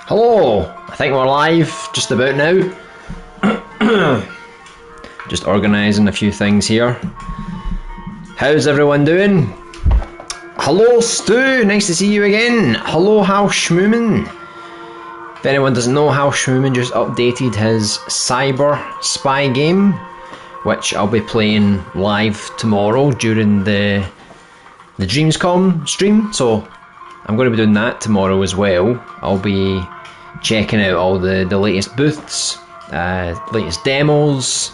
Hello, I think we're live just about now. Just organising a few things here. How's everyone doing? Hello Stu, nice to see you again. Hello Hal Schmooman. If anyone doesn't know, Hal Schmooman just updated his Cyber Spy game, which I'll be playing live tomorrow during the Dreamscom stream, so I'm going to be doing that tomorrow as well. I'll be checking out all the latest booths, latest demos,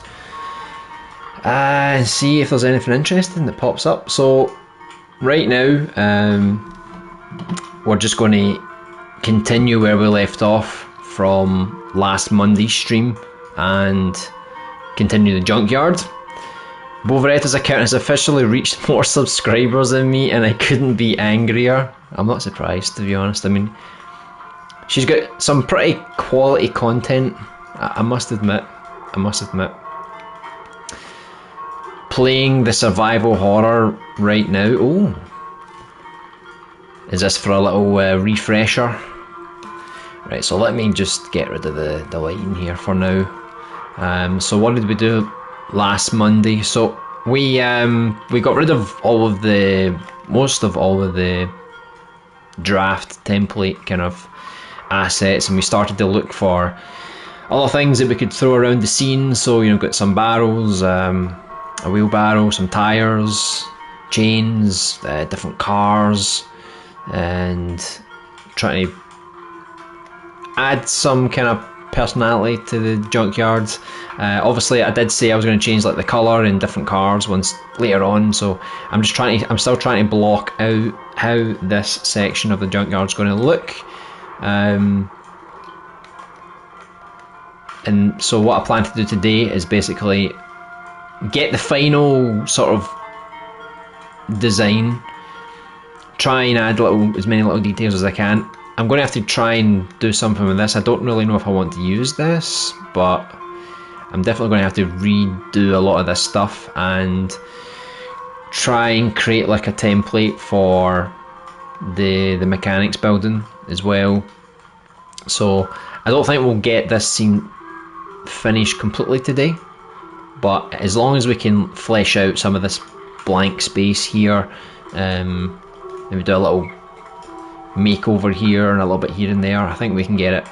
and see if there's anything interesting that pops up. So right now, we're just going to continue where we left off from last Monday's stream and continue the Junkyard. Boveretta's account has officially reached more subscribers than me, and I couldn't be angrier. I'm not surprised, to be honest. I mean, she's got some pretty quality content, I must admit. Playing the survival horror right now. Oh, is this for a little refresher? Right, so let me just get rid of the lighting here for now. So what did we do last Monday? So we got rid of most of all of the draft template kind of assets, and we started to look for other things that we could throw around the scene. So, you know, got some barrels, a wheelbarrow, some tires, chains, different cars, and trying to add some kind of personality to the junkyards. Obviously I did say I was going to change like the colour in different cars once later on, so I'm still trying to block out how this section of the junkyard's going to look. And so what I plan to do today is basically get the final sort of design, try and add as many little details as I can. I'm going to have to try and do something with this. I don't really know if I want to use this, but I'm definitely going to have to redo a lot of this stuff and try and create like a template for the mechanics building as well. So I don't think we'll get this scene finished completely today, but as long as we can flesh out some of this blank space here, maybe do a little makeover here and a little bit here and there, I think we can get it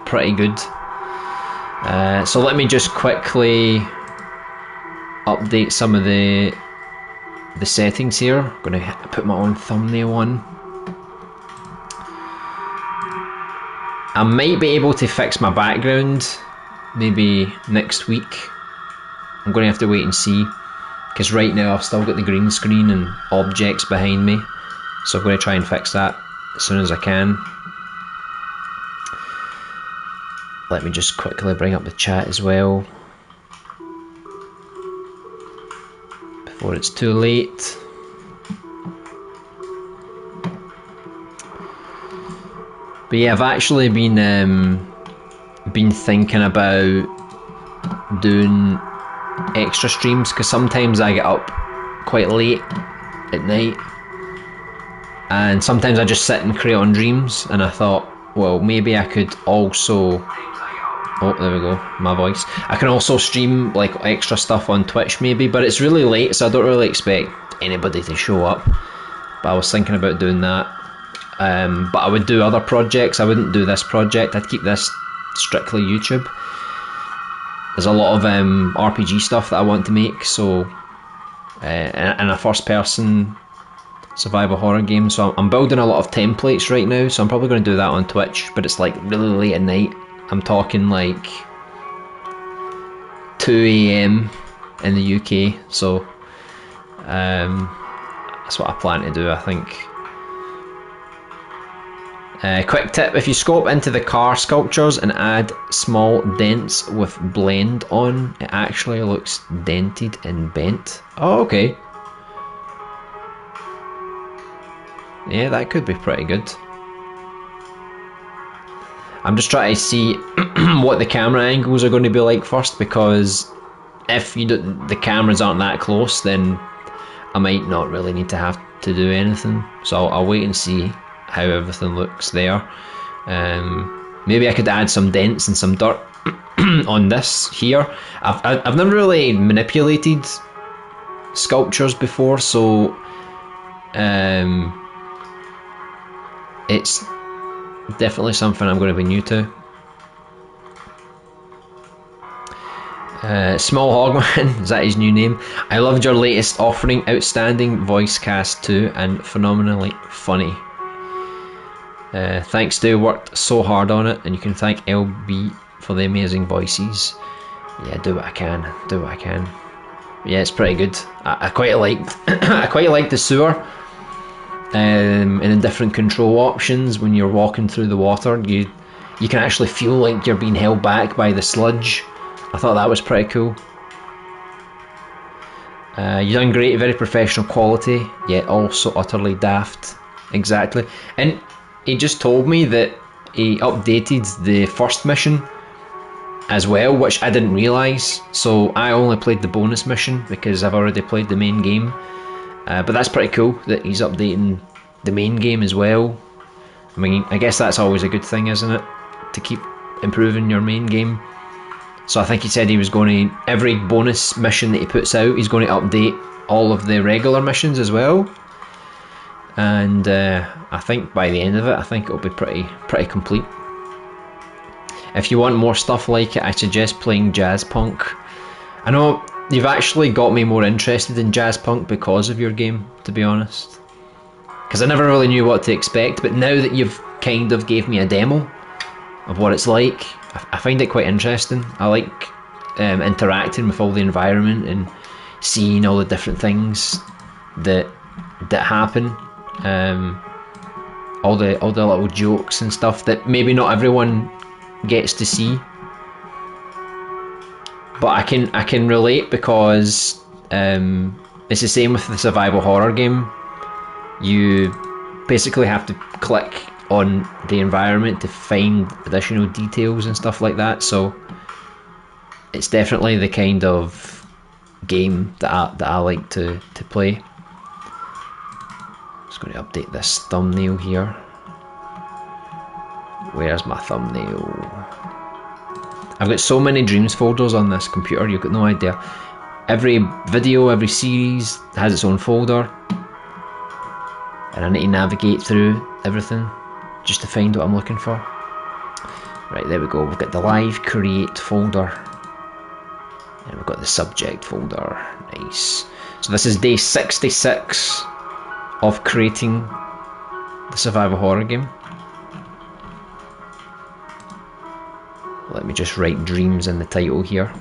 pretty good. So let me just quickly update some of the settings here. I'm going to put my own thumbnail on. I might be able to fix my background maybe next week. I'm going to have to wait and see, because right now I've still got the green screen and objects behind me. So I'm going to try and fix that as soon as I can. Let me just quickly bring up the chat as well before it's too late. But yeah, I've actually been thinking about doing extra streams, because sometimes I get up quite late at night, and sometimes I just sit and create on Dreams, and I thought, well, maybe I could also, oh there we go, my voice, I can also stream like extra stuff on Twitch maybe, but it's really late, so I don't really expect anybody to show up. But I was thinking about doing that. But I would do other projects. I wouldn't do this project. I'd keep this strictly YouTube. There's a lot of RPG stuff that I want to make, so and a first person survival horror game, so I'm building a lot of templates right now, so I'm probably going to do that on Twitch, but it's like really late at night. I'm talking like 2 AM in the UK, so that's what I plan to do, I think. Quick tip, if you scope into the car sculptures and add small dents with blend on, it actually looks dented and bent. Oh, okay. Yeah, that could be pretty good. I'm just trying to see what the camera angles are going to be like first, because if the cameras aren't that close, then I might not really need to have to do anything. So I'll wait and see how everything looks there. Maybe I could add some dents and some dirt on this here. I've never really manipulated sculptures before, so it's definitely something I'm going to be new to. Small Hogman, is that his new name? I loved your latest offering, outstanding voice cast too, and phenomenally funny. Thanks, Stu, worked so hard on it, and you can thank LB for the amazing voices. Yeah, do what I can, do what I can. Yeah, it's pretty good. I quite liked I quite liked the sewer. And the different control options when you're walking through the water, you can actually feel like you're being held back by the sludge. I thought that was pretty cool. You've done great, very professional quality, yet also utterly daft. Exactly. And he just told me that he updated the first mission as well, which I didn't realise. So I only played the bonus mission because I've already played the main game. But that's pretty cool that he's updating the main game as well. I mean, I guess that's always a good thing, isn't it? To keep improving your main game. So I think he said he was going to, every bonus mission that he puts out, he's going to update all of the regular missions as well. And I think by the end of it, I think it'll be pretty complete. If you want more stuff like it, I suggest playing Jazz Punk. I know you've actually got me more interested in Jazz Punk because of your game, to be honest. Because I never really knew what to expect, but now that you've kind of gave me a demo of what it's like, I find it quite interesting. I like interacting with all the environment and seeing all the different things that happen. All the little jokes and stuff that maybe not everyone gets to see. But I can relate because it's the same with the survival horror game. You basically have to click on the environment to find additional details and stuff like that. So it's definitely the kind of game that I like to play. Just going to update this thumbnail here. Where's my thumbnail? I've got so many Dreams folders on this computer, you've got no idea. Every video, every series has its own folder, and I need to navigate through everything just to find what I'm looking for. Right, there we go. We've got the live create folder, and we've got the subject folder. Nice. So this is day 66 of creating the survival horror game. Let me just write Dreams in the title here.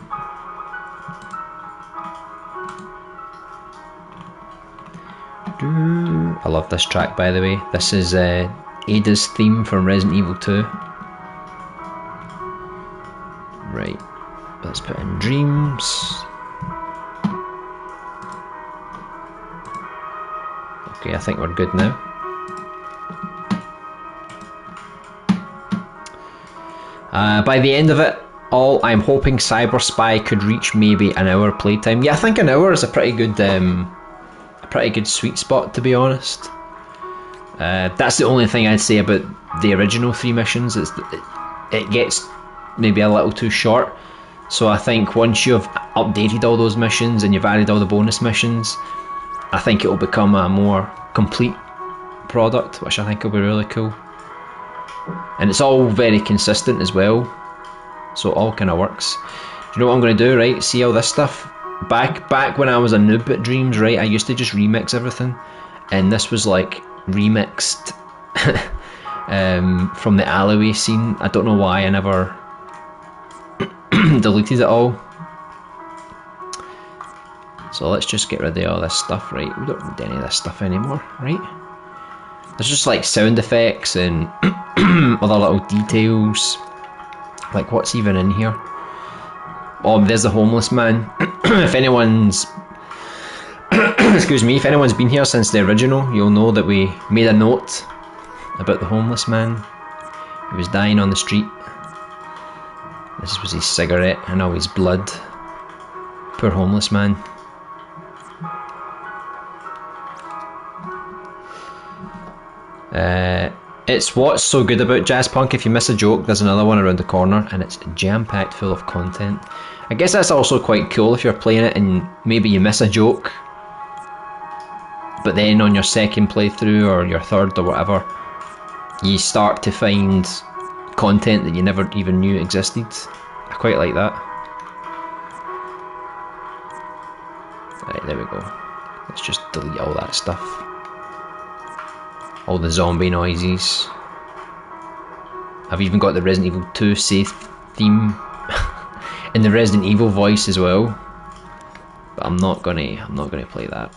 I love this track, by the way. This is Ada's theme from Resident Evil 2. Right, let's put in Dreams. Okay, I think we're good now. By the end of it all, I'm hoping Cyber Spy could reach maybe an hour playtime. Yeah, I think an hour is a pretty good sweet spot, to be honest. That's the only thing I'd say about the original 3 missions, is that it gets maybe a little too short. So I think once you've updated all those missions and you've added all the bonus missions, I think it will become a more complete product, which I think will be really cool. And it's all very consistent as well, so it all kind of works. Do you know what I'm going to do, right? See all this stuff? Back when I was a noob at Dreams, right, I used to just remix everything, and this was like remixed from the alleyway scene. I don't know why I never deleted it all. So let's just get rid of all this stuff, right? We don't need any of this stuff anymore, right? There's just like sound effects and other little details. Like, what's even in here? Oh, there's the homeless man. If anyone's excuse me, if anyone's been here since the original, you'll know that we made a note about the homeless man. He was dying on the street. This was his cigarette and all his blood. Poor homeless man. It's what's so good about Jazzpunk. If you miss a joke, there's another one around the corner, and it's jam-packed full of content. I guess that's also quite cool if you're playing it and maybe you miss a joke, but then on your second playthrough or your third or whatever, you start to find content that you never even knew existed. I quite like that. Right, there we go. Let's just delete all that stuff. All the zombie noises. I've even got the Resident Evil 2 safe theme in the Resident Evil voice as well. But I'm not gonna play that.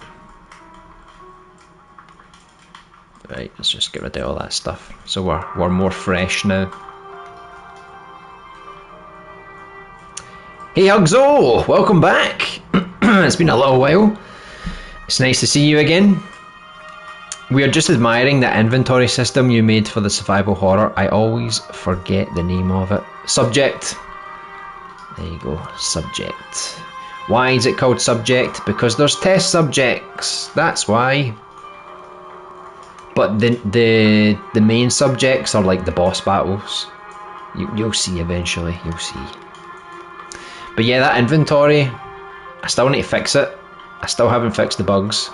Right, let's just get rid of all that stuff. So we're more fresh now. Hey Hugzo! Welcome back! It's been a little while. It's nice to see you again. We are just admiring that inventory system you made for the survival horror. I always forget the name of it. Subject. There you go, subject. Why is it called subject? Because there's test subjects. That's why. But the main subjects are like the boss battles. You'll see eventually. You'll see. But yeah, that inventory, I still need to fix it. I still haven't fixed the bugs.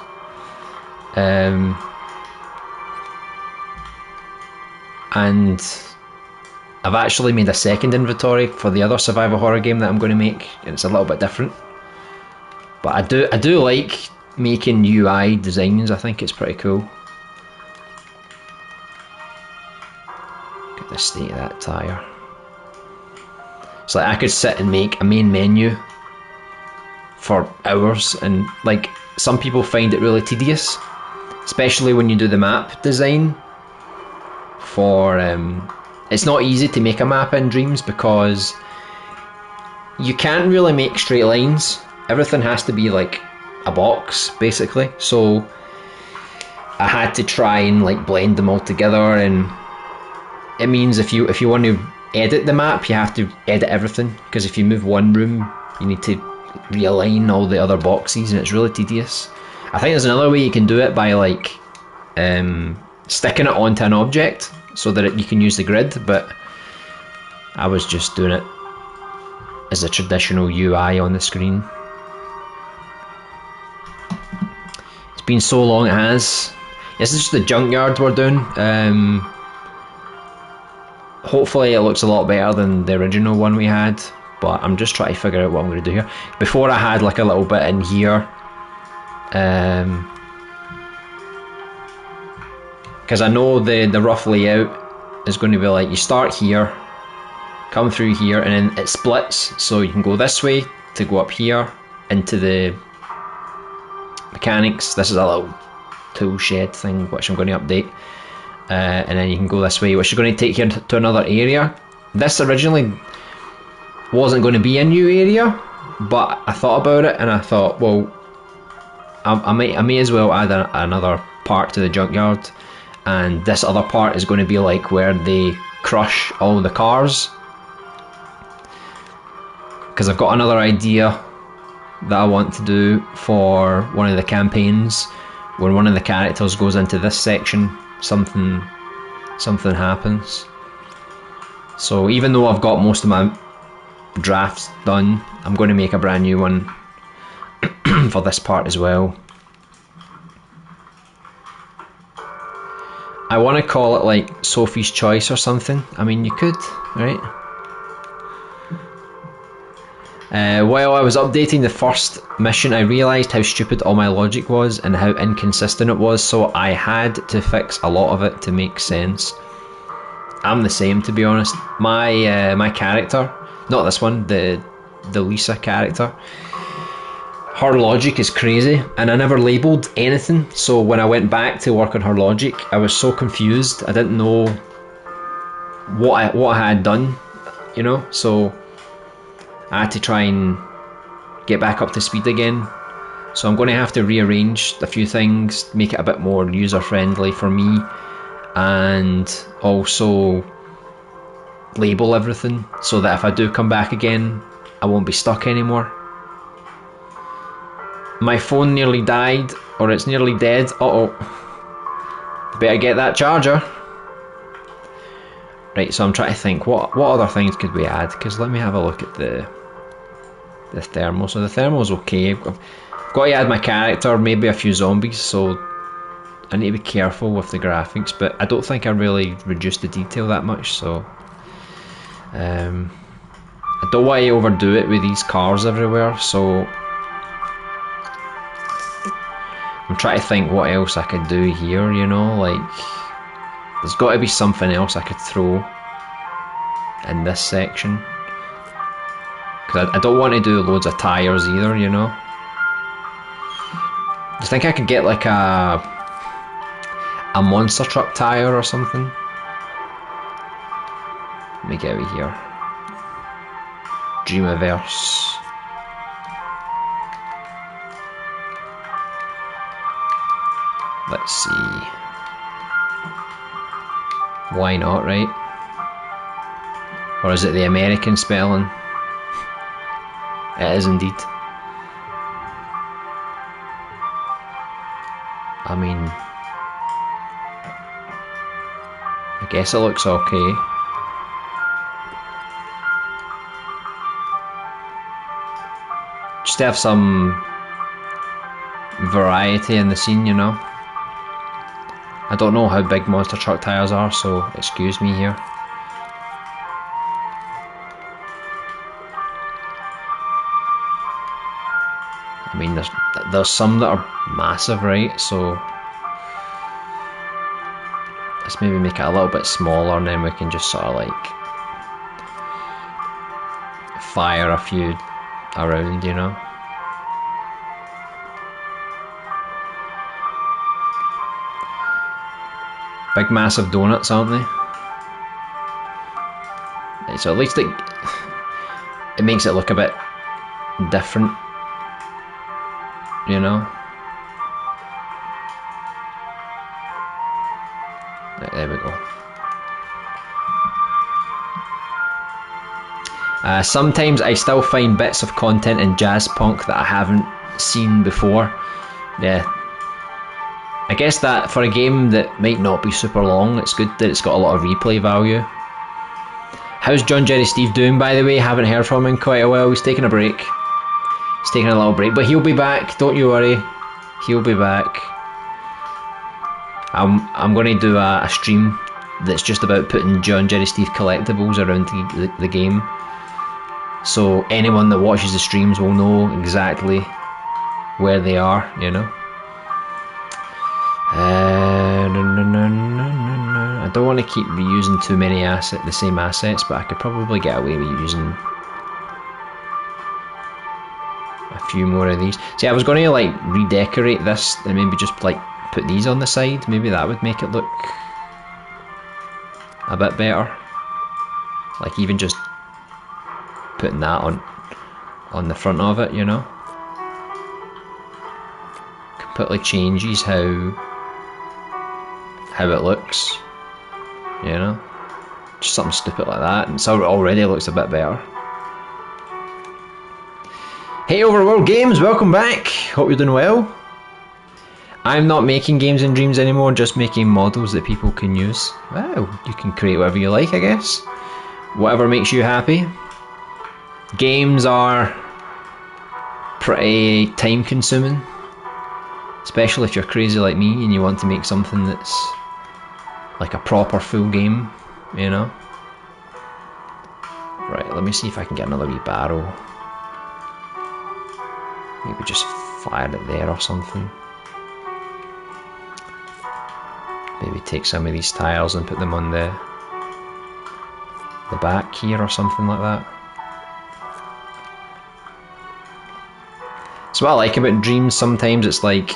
And I've actually made a second inventory for the other survival horror game that I'm going to make, and it's a little bit different. But I do like making UI designs. I think it's pretty cool. Look at the state of that tire. It's like I could sit and make a main menu for hours, and like some people find it really tedious, especially when you do the map design for it's not easy to make a map in Dreams because you can't really make straight lines. Everything has to be like a box basically, so I had to try and like blend them all together, and it means if you want to edit the map, you have to edit everything, because if you move one room you need to realign all the other boxes, and it's really tedious. I think there's another way you can do it by like sticking it onto an object so that you can use the grid, but I was just doing it as a traditional UI on the screen. It's been so long, it has. This is just the junkyard we're doing. Hopefully it looks a lot better than the original one we had, but I'm just trying to figure out what I'm going to do here. Before I had like a little bit in here, because I know the rough layout is going to be like you start here, come through here, and then it splits, so you can go this way to go up here into the mechanics. This is a little tool shed thing which I'm going to update. And then you can go this way, which is going to take you to another area. This originally wasn't going to be a new area, but I thought about it and I thought, well, I may as well add another part to the junkyard, and this other part is going to be like where they crush all the cars, because I've got another idea that I want to do for one of the campaigns. When one of the characters goes into this section, something happens. So even though I've got most of my drafts done, I'm going to make a brand new one for this part as well. I want to call it like Sophie's Choice or something. I mean, you could, right? While I was updating the first mission, I realised how stupid all my logic was and how inconsistent it was, so I had to fix a lot of it to make sense. I'm the same, to be honest. My character, not this one, the Lisa character, her logic is crazy, and I never labelled anything, so when I went back to work on her logic, I was so confused. I didn't know what I had done, you know, so I had to try and get back up to speed again. So I'm going to have to rearrange a few things, make it a bit more user friendly for me, and also label everything so that if I do come back again, I won't be stuck anymore. My phone nearly died, or it's nearly dead. Uh-oh. Better get that charger. Right, so I'm trying to think what other things could we add, because let me have a look at the thermal. So the thermal's okay. I've got to add my character, maybe a few zombies, so I need to be careful with the graphics, but I don't think I really reduced the detail that much, so I don't want to overdo it with these cars everywhere, so I'm trying to think what else I could do here, you know, like there's got to be something else I could throw in this section, because I don't want to do loads of tyres either, you know. Do you think I could get like a monster truck tyre or something? Let me get over here. Dreamiverse. Let's see. Why not, right? Or is it the American spelling? It is indeed. I mean, I guess it looks okay. Just to have some variety in the scene, you know. I don't know how big monster truck tyres are, so excuse me here. I mean, there's some that are massive, right? So let's maybe make it a little bit smaller, and then we can just sort of like fire a few around, you know. Big massive donuts, aren't they? So at least it makes it look a bit different, you know. Right, there we go. Sometimes I still find bits of content in jazz punk that I haven't seen before. Yeah, I guess that for a game that might not be super long, it's good that it's got a lot of replay value. How's John Jerry Steve doing, by the way? Haven't heard from him in quite a while. He's taking a break. He's taking a little break, but he'll be back. Don't you worry. He'll be back. I'm going to do a stream that's just about putting John Jerry Steve collectibles around the game. So anyone that watches the streams will know exactly where they are, you know. I don't want to keep reusing too many the same assets, but I could probably get away with using a few more of these. See, I was going to like redecorate this and maybe just like put these on the side. Maybe that would make it look a bit better. Like even just putting that on the front of it, you know. Completely changes how it looks, you know. Just something stupid like that, and so already looks a bit better. Hey Overworld Games, welcome back. Hope you're doing well. I'm not making games in Dreams anymore, just making models that people can use. Well, you can create whatever you like, I guess. Whatever makes you happy. Games are pretty time consuming, especially if you're crazy like me and you want to make something that's like a proper full game, you know. Right, let me see if I can get another wee barrel. Maybe just fire it there or something. Maybe take some of these tiles and put them on the back here or something like that. So what I like about Dreams, sometimes it's like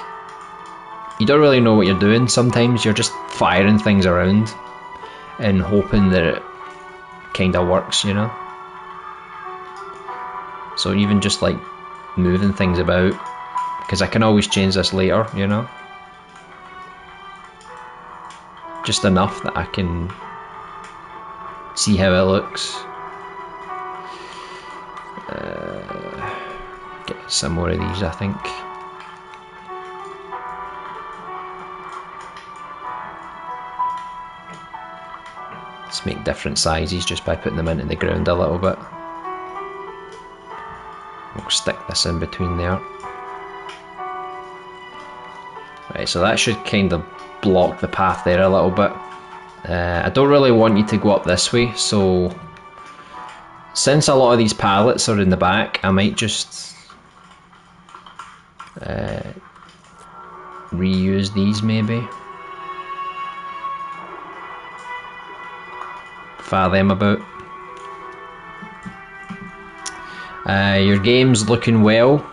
you don't really know what you're doing. Sometimes you're just firing things around and hoping that it kind of works, you know. So even just like moving things about, because I can always change this later, you know. Just enough that I can see how it looks. Get some more of these, I think. Let's make different sizes just by putting them into the ground a little bit. We'll stick this in between there. Right, so that should kind of block the path there a little bit. I don't really want you to go up this way, so since a lot of these pallets are in the back, I might just reuse these maybe. Fire them about. Your game's looking well.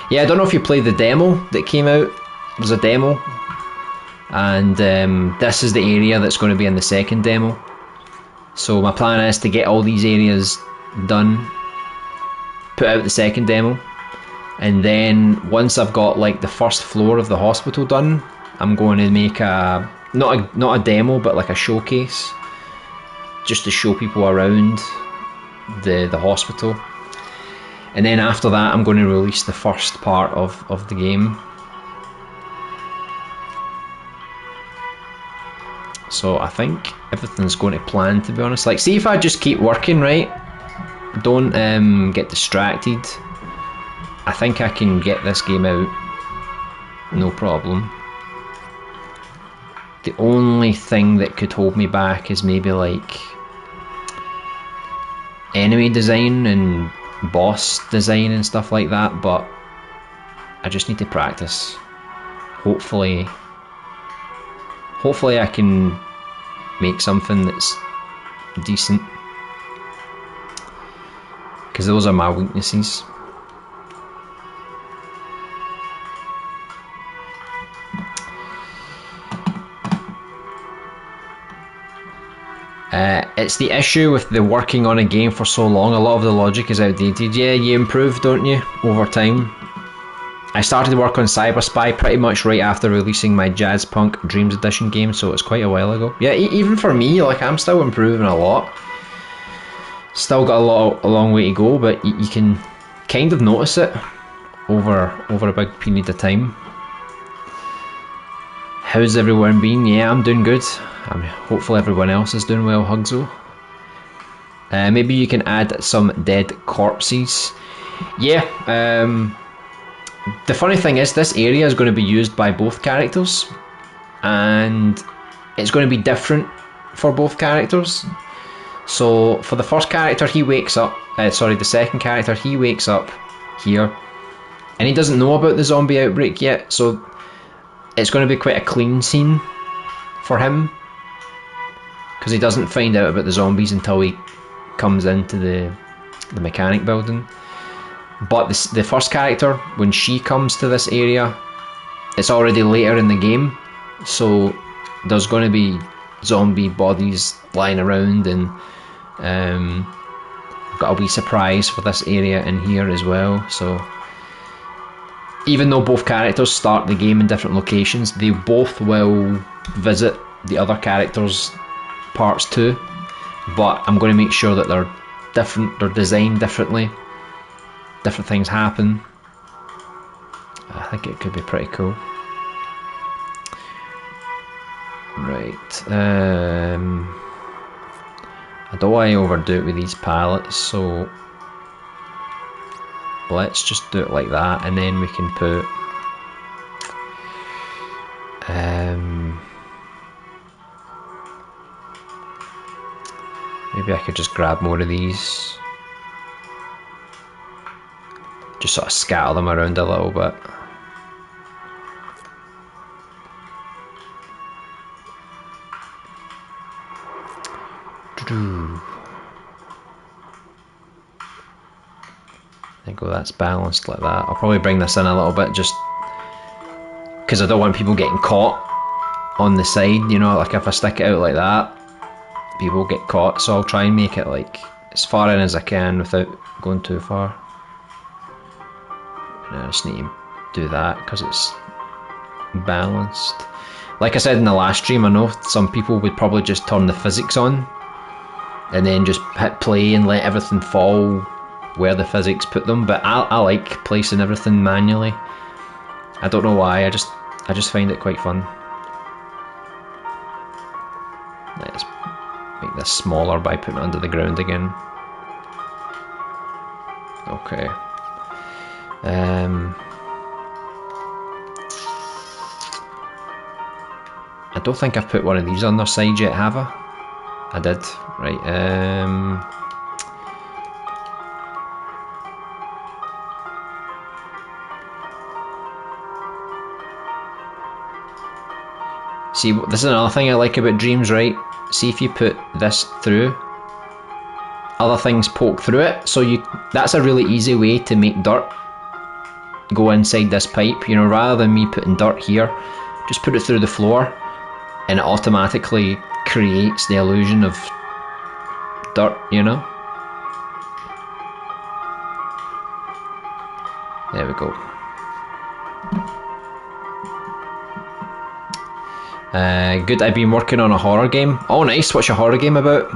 Yeah, I don't know if you played the demo that came out. There's a demo, and this is the area that's going to be in the second demo. So my plan is to get all these areas done, put out the second demo, and then once I've got like the first floor of the hospital done, I'm going to make a not a demo but like a showcase, just to show people around the hospital. And then after that I'm going to release the first part of the game. So I think everything's going to plan, to be honest. Like, see if I just keep working, right? Don't get distracted. I think I can get this game out, no problem. The only thing that could hold me back is maybe like enemy design and boss design and stuff like that, but I just need to practice. Hopefully I can make something that's decent, because those are my weaknesses. It's the issue with the working on a game for so long. A lot of the logic is outdated. Yeah, you improve, don't you, over time? I started to work on Cyber Spy pretty much right after releasing my Jazz Punk Dreams Edition game, so it's quite a while ago. Yeah, even for me, like, I'm still improving a lot. Still got a long way to go, but you can kind of notice it over a big period of time. How's everyone been? Yeah, I'm doing good. Hopefully everyone else is doing well, Hugzo. Maybe you can add some dead corpses. Yeah, the funny thing is, this area is going to be used by both characters, and it's going to be different for both characters. So for the first character, he wakes up, the second character, he wakes up here, and he doesn't know about the zombie outbreak yet, so it's going to be quite a clean scene for him, because he doesn't find out about the zombies until he comes into the mechanic building. But the first character, when she comes to this area, it's already later in the game, so there's going to be zombie bodies lying around, and I've got a wee surprise for this area in here as well. So even though both characters start the game in different locations, they both will visit the other characters' parts too, but I'm going to make sure that they're different, they're designed differently. Different things happen. I think it could be pretty cool. Right. I don't want to overdo it with these pallets, so let's just do it like that, and then we can put maybe I could just grab more of these. Just sort of scatter them around a little bit. There you go, that's balanced like that. I'll probably bring this in a little bit just because I don't want people getting caught on the side, you know, like if I stick it out like that, people get caught, so I'll try and make it like as far in as I can without going too far. I just need to do that because it's balanced. Like I said in the last stream, I know some people would probably just turn the physics on and then just hit play and let everything fall where the physics put them, but I like placing everything manually. I don't know why, I just find it quite fun. Let's make this smaller by putting it under the ground again. Okay. I don't think I've put one of these on their side yet, have I? I did. Right. See, this is another thing I like about Dreams, right? See, if you put this through, other things poke through it, so that's a really easy way to make dirt go inside this pipe, you know, rather than me putting dirt here, just put it through the floor and it automatically creates the illusion of dirt, you know. There we go. Good, I've been working on a horror game. Oh nice, what's your horror game about?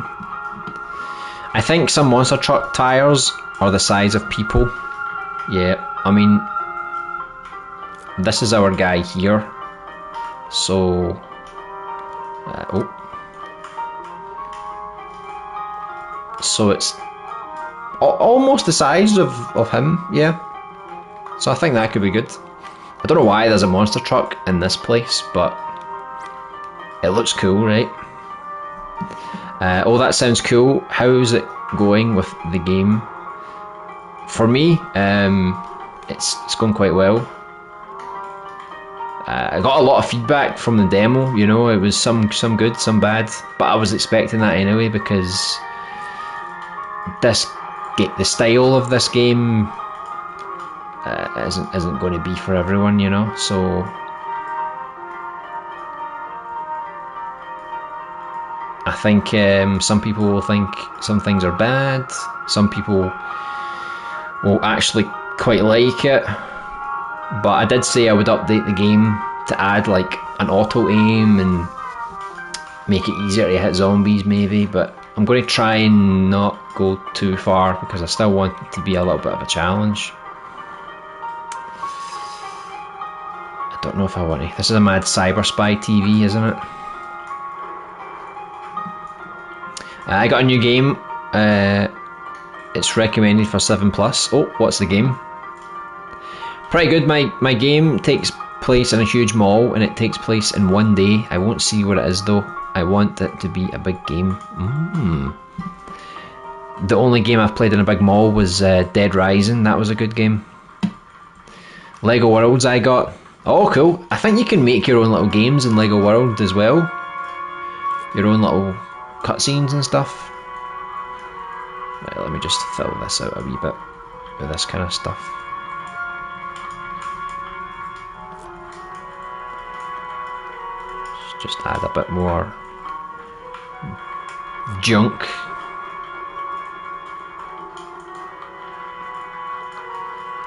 I think some monster truck tires are the size of people. Yeah, I mean, this is our guy here. So, so it's almost the size of him, yeah. So I think that could be good. I don't know why there's a monster truck in this place, but it looks cool, right? Oh, that sounds cool. How's it going with the game? For me, it's going quite well. I got a lot of feedback from the demo, you know, it was some good, some bad, but I was expecting that anyway because the style of this game isn't going to be for everyone, you know, so I think some people will think some things are bad, some people will actually quite like it, but I did say I would update the game to add like an auto aim and make it easier to hit zombies maybe, but I'm going to try and not go too far because I still want it to be a little bit of a challenge. I don't know if I want to. This is a mad cyber spy TV, isn't it? I got a new game. It's recommended for 7+. Oh, what's the game? Pretty good. My game takes place in a huge mall and it takes place in one day. I won't see what it is though. I want it to be a big game. The only game I've played in a big mall was Dead Rising. That was a good game. Lego Worlds I got. Oh cool. I think you can make your own little games in Lego World as well. Your own little cutscenes and stuff. Right, let me just fill this out a wee bit with this kind of stuff. Just add a bit more junk.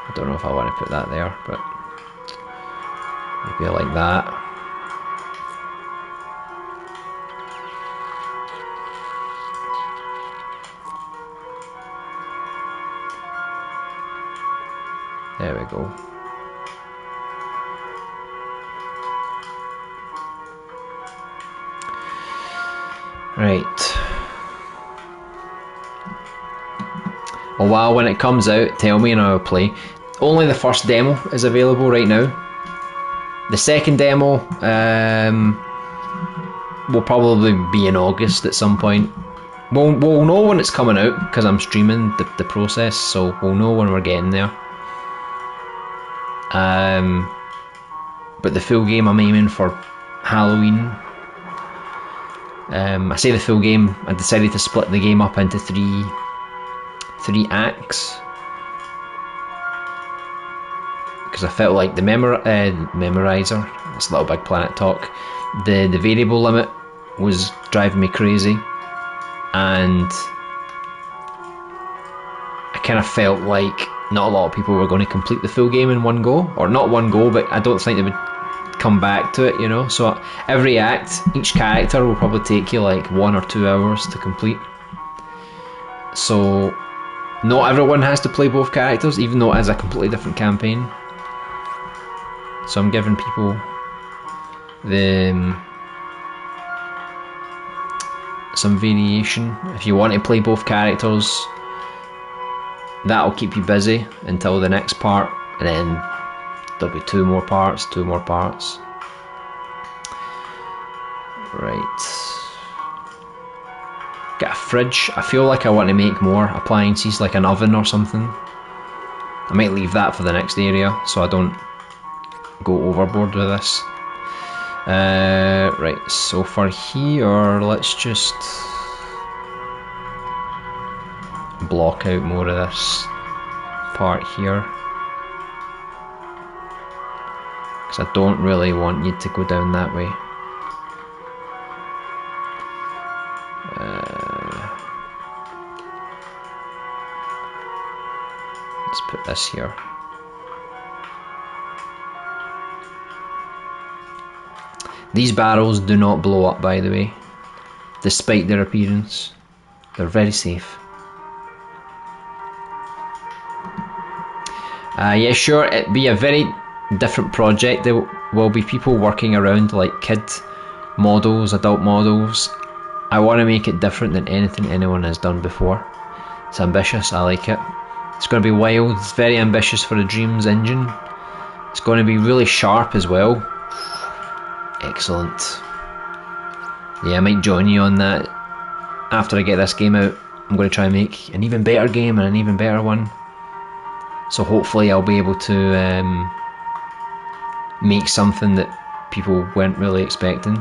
I don't know if I want to put that there, but maybe I like that. There we go. Right. Oh wow, when it comes out, tell me and I'll play. Only the first demo is available right now. The second demo will probably be in August at some point. We'll know when it's coming out because I'm streaming the process, so we'll know when we're getting there. But the full game I'm aiming for Halloween. I say the full game, I decided to split the game up into three acts because I felt like the memorizer, it's Little Big Planet talk, the variable limit was driving me crazy, and I kind of felt like not a lot of people were going to complete the full game in one go, or not one go, but I don't think they would come back to it, you know. So every act, each character will probably take you like 1 or 2 hours to complete. So not everyone has to play both characters, even though it is a completely different campaign. So I'm giving people the some variation. If you want to play both characters, that'll keep you busy until the next part, and then there'll be two more parts. Right. Get a fridge. I feel like I want to make more appliances, like an oven or something. I might leave that for the next area so I don't go overboard with this. Right, so for here, let's just block out more of this part here, because I don't really want you to go down that way. Let's put this here. These barrels do not blow up, by the way, despite their appearance. They're very safe. Yeah, sure, it'd be a very different project. There will be people working around like kid models, adult models. I want to make it different than anything anyone has done before. It's ambitious, I like it. It's going to be wild, it's very ambitious for a Dreams engine. It's going to be really sharp as well. Excellent. Yeah, I might join you on that. After I get this game out, I'm going to try and make an even better game and an even better one. So hopefully I'll be able to make something that people weren't really expecting.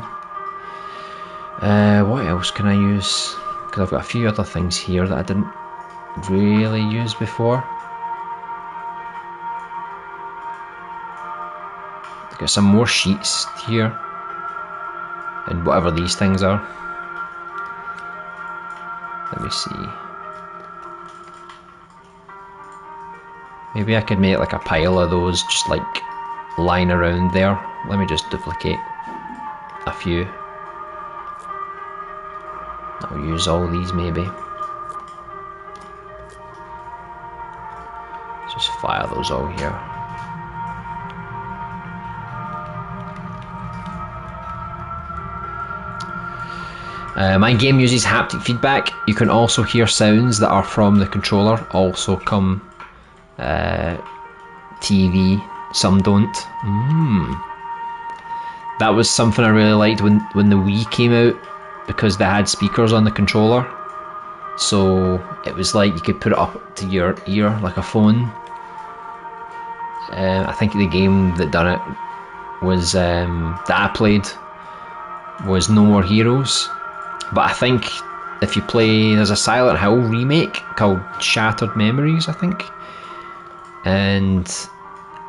What else can I use? Because I've got a few other things here that I didn't really use before. I've got some more sheets here, and whatever these things are. Let me see. Maybe I could make like a pile of those just like lying around there. Let me just duplicate a few. I'll use all these maybe. Just fire those all here. My game uses haptic feedback. You can also hear sounds that are from the controller, also come TV, some don't. That was something I really liked when the Wii came out, because they had speakers on the controller, so it was like you could put it up to your ear like a phone. I think the game that done it was that I played was No More Heroes, but I think if you play, there's a Silent Hill remake called Shattered Memories, I think, and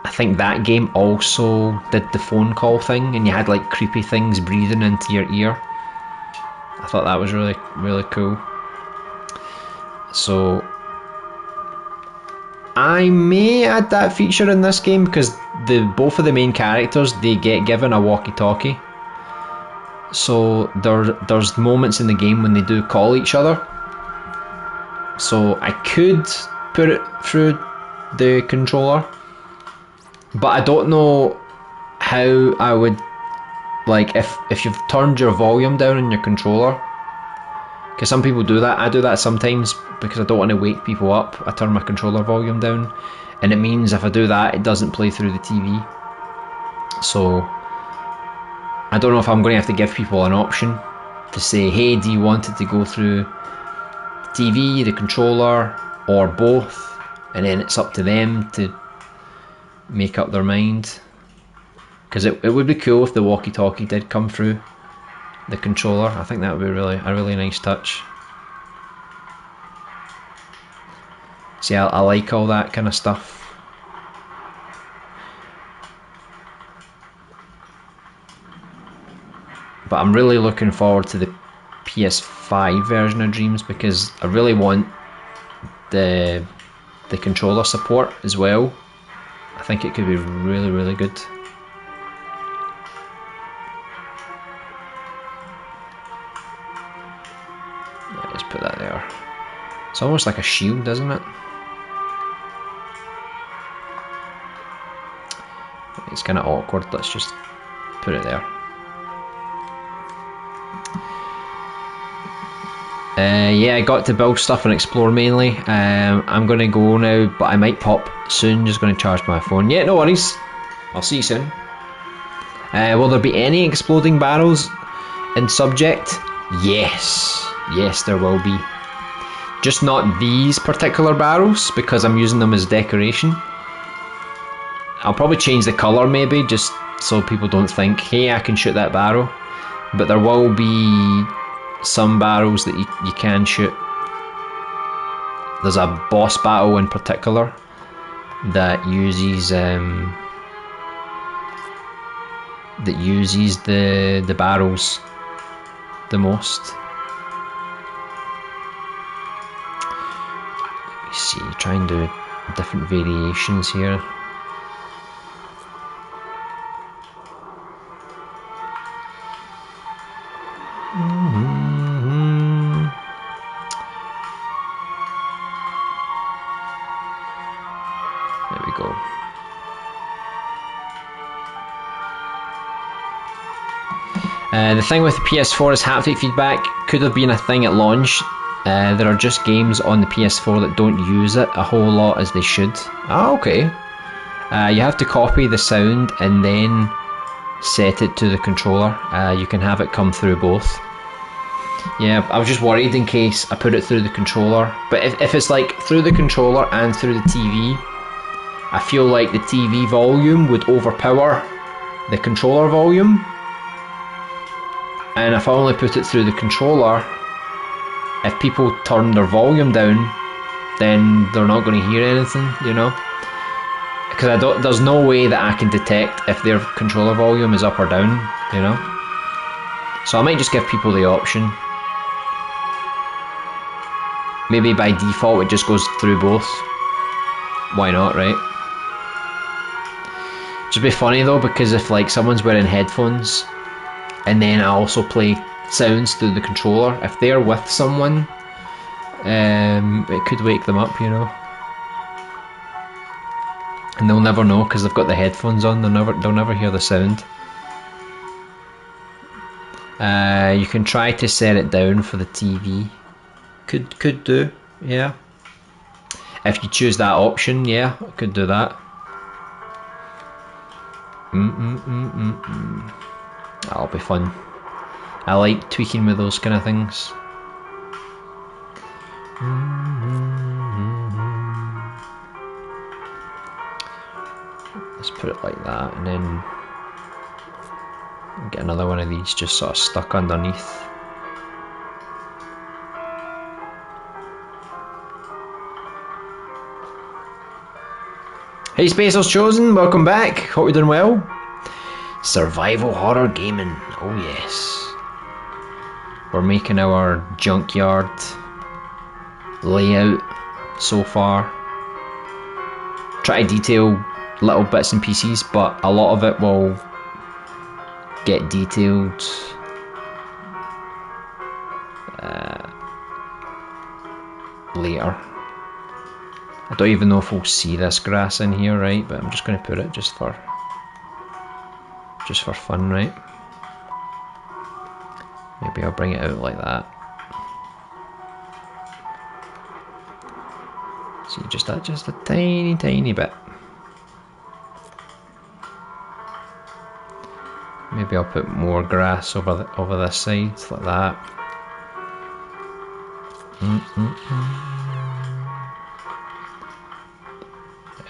I think that game also did the phone call thing, and you had like creepy things breathing into your ear. I thought that was really, really cool. So I may add that feature in this game, because both of the main characters, they get given a walkie-talkie. So there's moments in the game when they do call each other. So I could put it through the controller, but I don't know how I would, like, if you've turned your volume down on your controller, because some people do that. I do that sometimes because I don't want to wake people up. I turn my controller volume down, and it means if I do that, it doesn't play through the TV. So I don't know if I'm going to have to give people an option to say, hey, do you want it to go through TV, the controller, or both? And then it's up to them to make up their mind. Because it would be cool if the walkie-talkie did come through the controller. I think that would be a really nice touch. See, I like all that kind of stuff. But I'm really looking forward to the PS5 version of Dreams, because I really want the controller support as well. I think it could be really, really good. Let's put that there. It's almost like a shield, isn't it? It's kind of awkward. Let's just put it there. Yeah, I got to build stuff and explore mainly. I'm going to go now, but I might pop soon. Just going to charge my phone. Yeah, no worries. I'll see you soon. Will there be any exploding barrels in subject? Yes. Yes, there will be. Just not these particular barrels, because I'm using them as decoration. I'll probably change the colour maybe, just so people don't think, hey, I can shoot that barrel. But there will be some barrels that you can shoot. There's a boss battle in particular that uses the barrels the most. Let me see, try and do different variations here. There we go. The thing with the PS4 is haptic feedback could have been a thing at launch. There are just games on the PS4 that don't use it a whole lot as they should. Ah, okay. You have to copy the sound and then set it to the controller. You can have it come through both. Yeah, I was just worried in case I put it through the controller. But if it's like through the controller and through the TV, I feel like the TV volume would overpower the controller volume. And if I only put it through the controller, if people turn their volume down, then they're not going to hear anything, you know? Because there's no way that I can detect if their controller volume is up or down, you know? So I might just give people the option. Maybe by default it just goes through both. Why not, right? It'd be funny though, because if like someone's wearing headphones and then I also play sounds through the controller, if they're with someone, it could wake them up, you know. And they'll never know because they've got the headphones on. They'll never hear the sound. You can try to set it down for the TV. Could do, yeah. If you choose that option, yeah, I could do that. That'll be fun. I like tweaking with those kind of things. Let's put it like that, and then get another one of these just sort of stuck underneath. Hey Spacers Chosen, welcome back. Hope you're doing well. Survival horror gaming, oh yes. We're making our junkyard layout so far. Try to detail little bits and pieces, but a lot of it will get detailed later. I don't even know if we'll see this grass in here, right? But I'm just going to put it just for fun, right? Maybe I'll bring it out like that. See, just a tiny bit. Maybe I'll put more grass over this side, like that.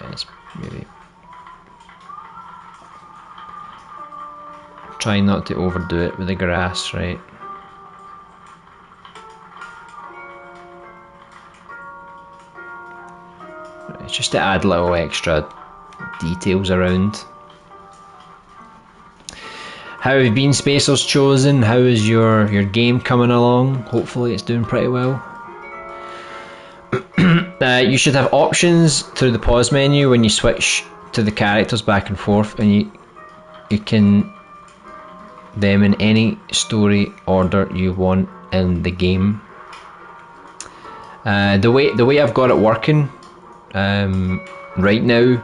Yes, maybe. Try not to overdo it with the grass, right? It's just to add little extra details around. How have you been, Spacers Chosen? How is your game coming along? Hopefully it's doing pretty well. You should have options through the pause menu when you switch to the characters back and forth, and you can them in any story order you want in the game. The way I've got it working right now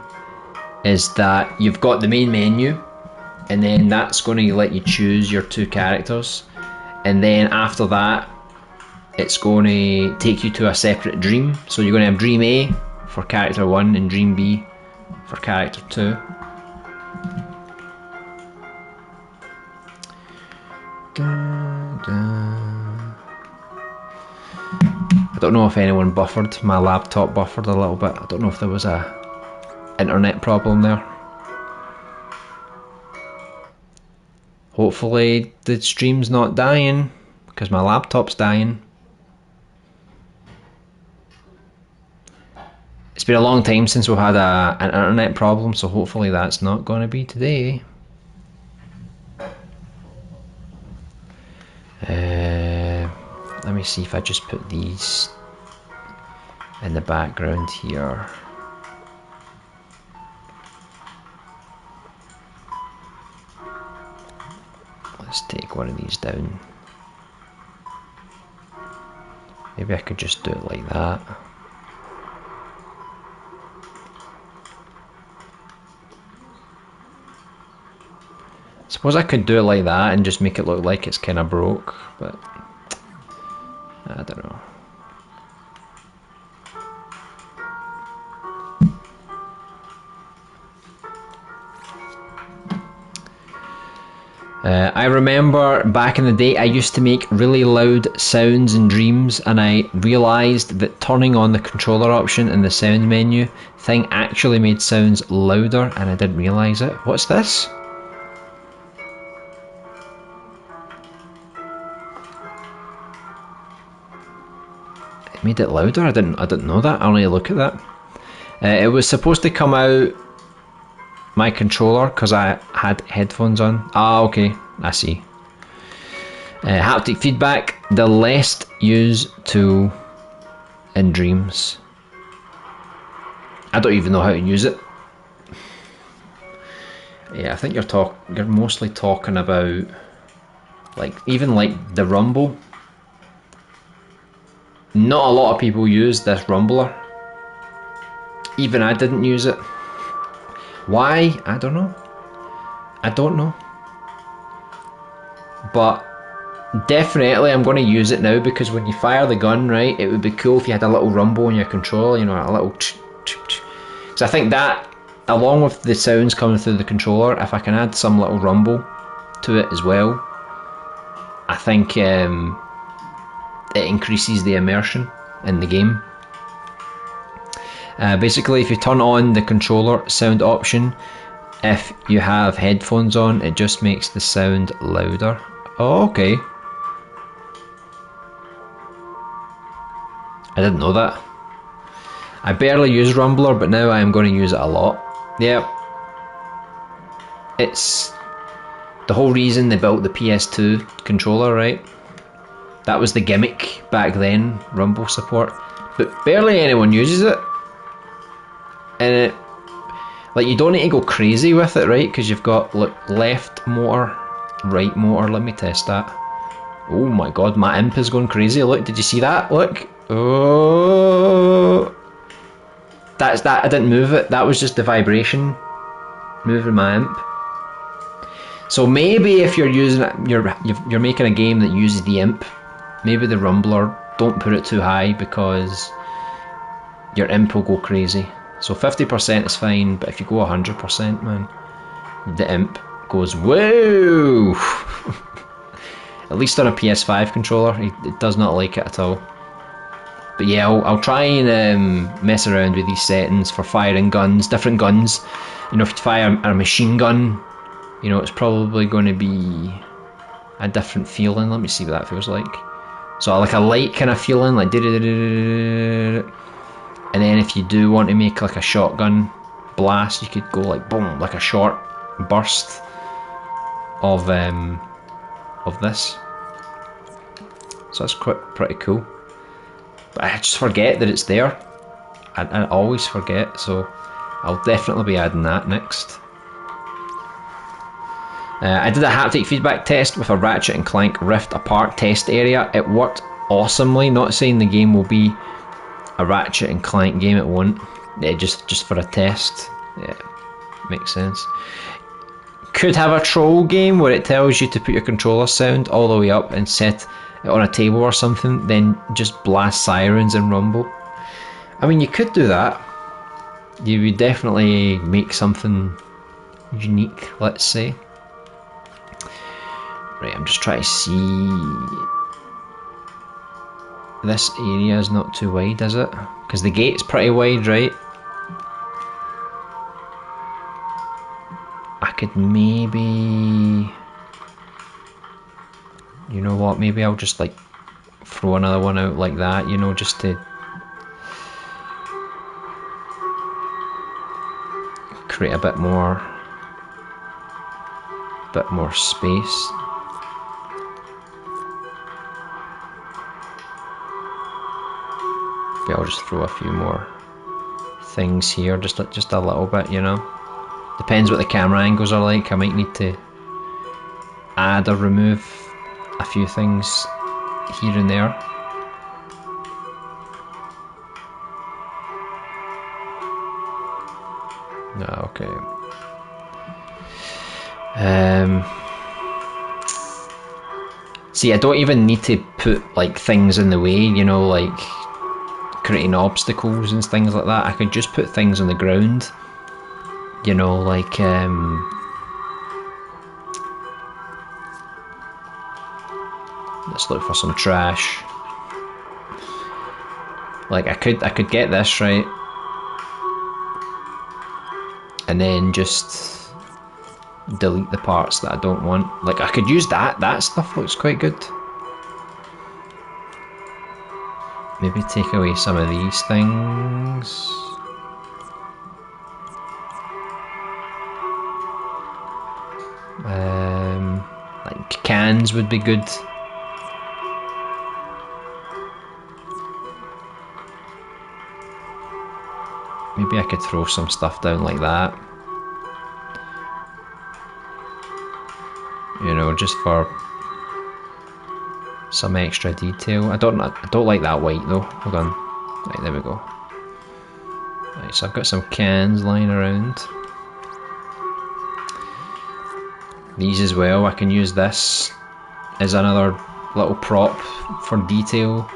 is that you've got the main menu, and then that's going to let you choose your two characters, and then after that it's going to take you to a separate dream. So you're going to have Dream A for character 1 and Dream B for character 2. I don't know if anyone buffered. My laptop buffered a little bit. I don't know if there was a internet problem there. Hopefully the stream's not dying, because my laptop's dying. It's been a long time since we've had an internet problem, so hopefully that's not going to be today. Let me see if I just put these in the background here. Let's take one of these down. Maybe I could just do it like that. Suppose I could do it like that and just make it look like it's kind of broke, but I don't know. I remember back in the day I used to make really loud sounds in Dreams, and I realised that turning on the controller option in the sound menu thing actually made sounds louder, and I didn't realise it. What's this? It made it louder? I didn't know that. I'll need to look at that. It was supposed to come out my controller because I had headphones on. Ah, okay, I see. Haptic feedback, the least used tool in Dreams. I don't even know how to use it. Yeah, I think you're mostly talking about even like the rumble. Not a lot of people use this rumbler. Even I didn't use it. Why? I don't know. But definitely I'm going to use it now, because when you fire the gun, right, it would be cool if you had a little rumble in your controller, you know, a little so I think that, along with the sounds coming through the controller, if I can add some little rumble to it as well, I think it increases the immersion in the game. Basically, if you turn on the controller sound option, if you have headphones on, it just makes the sound louder. Oh, okay. I didn't know that. I barely use Rumbler, but now I am going to use it a lot. Yep. It's the whole reason they built the PS2 controller, right? That was the gimmick back then, rumble support. But barely anyone uses it. And it, like, you don't need to go crazy with it, right? Because you've got, look, left motor, right motor. Let me test that. Oh my god, my imp is going crazy. Look, did you see that? Look. Oh. That's that. I didn't move it. That was just the vibration moving my imp. So maybe if you're using it, you're making a game that uses the imp, maybe the rumbler, don't put it too high, because your imp will go crazy. So 50% is fine, but if you go 100%, man, the imp goes whoa. At least on a PS5 controller, it does not like it at all. But yeah, I'll try and mess around with these settings for firing guns, different guns. You know, if you fire a machine gun, you know, it's probably going to be a different feeling. Let me see what that feels like. So like a light kind of feeling, like and then if you do want to make like a shotgun blast, you could go like boom, like a short burst of this. So that's pretty cool. But I just forget that it's there. I always forget, so I'll definitely be adding that next. I did a haptic feedback test with a Ratchet and Clank Rift Apart test area. It worked awesomely. Not saying the game will be a Ratchet and Clank game, it won't. Yeah, just for a test. Yeah, makes sense. Could have a troll game where it tells you to put your controller sound all the way up and set on a table or something, then just blast sirens and rumble. I mean, you could do that. You would definitely make something unique, let's say. Right, I'm just trying to see. This area is not too wide, is it? Because the gate's pretty wide, right? I could maybe... You know what, maybe I'll just like throw another one out like that, you know, just to create a bit more space. Maybe I'll just throw a few more things here, just a little bit, you know. Depends what the camera angles are like. I might need to add or remove a few things here and there. No, okay. See, I don't even need to put like things in the way, you know, like creating obstacles and things like that. I could just put things on the ground, you know, like let's look for some trash. Like I could get this right, and then just delete the parts that I don't want. Like I could use that. That stuff looks quite good. Maybe take away some of these things. Like cans would be good. Maybe I could throw some stuff down like that. You know, just for some extra detail. I don't like that white though. Hold on. Right, there we go. Right, so I've got some cans lying around. These as well. I can use this as another little prop for detail.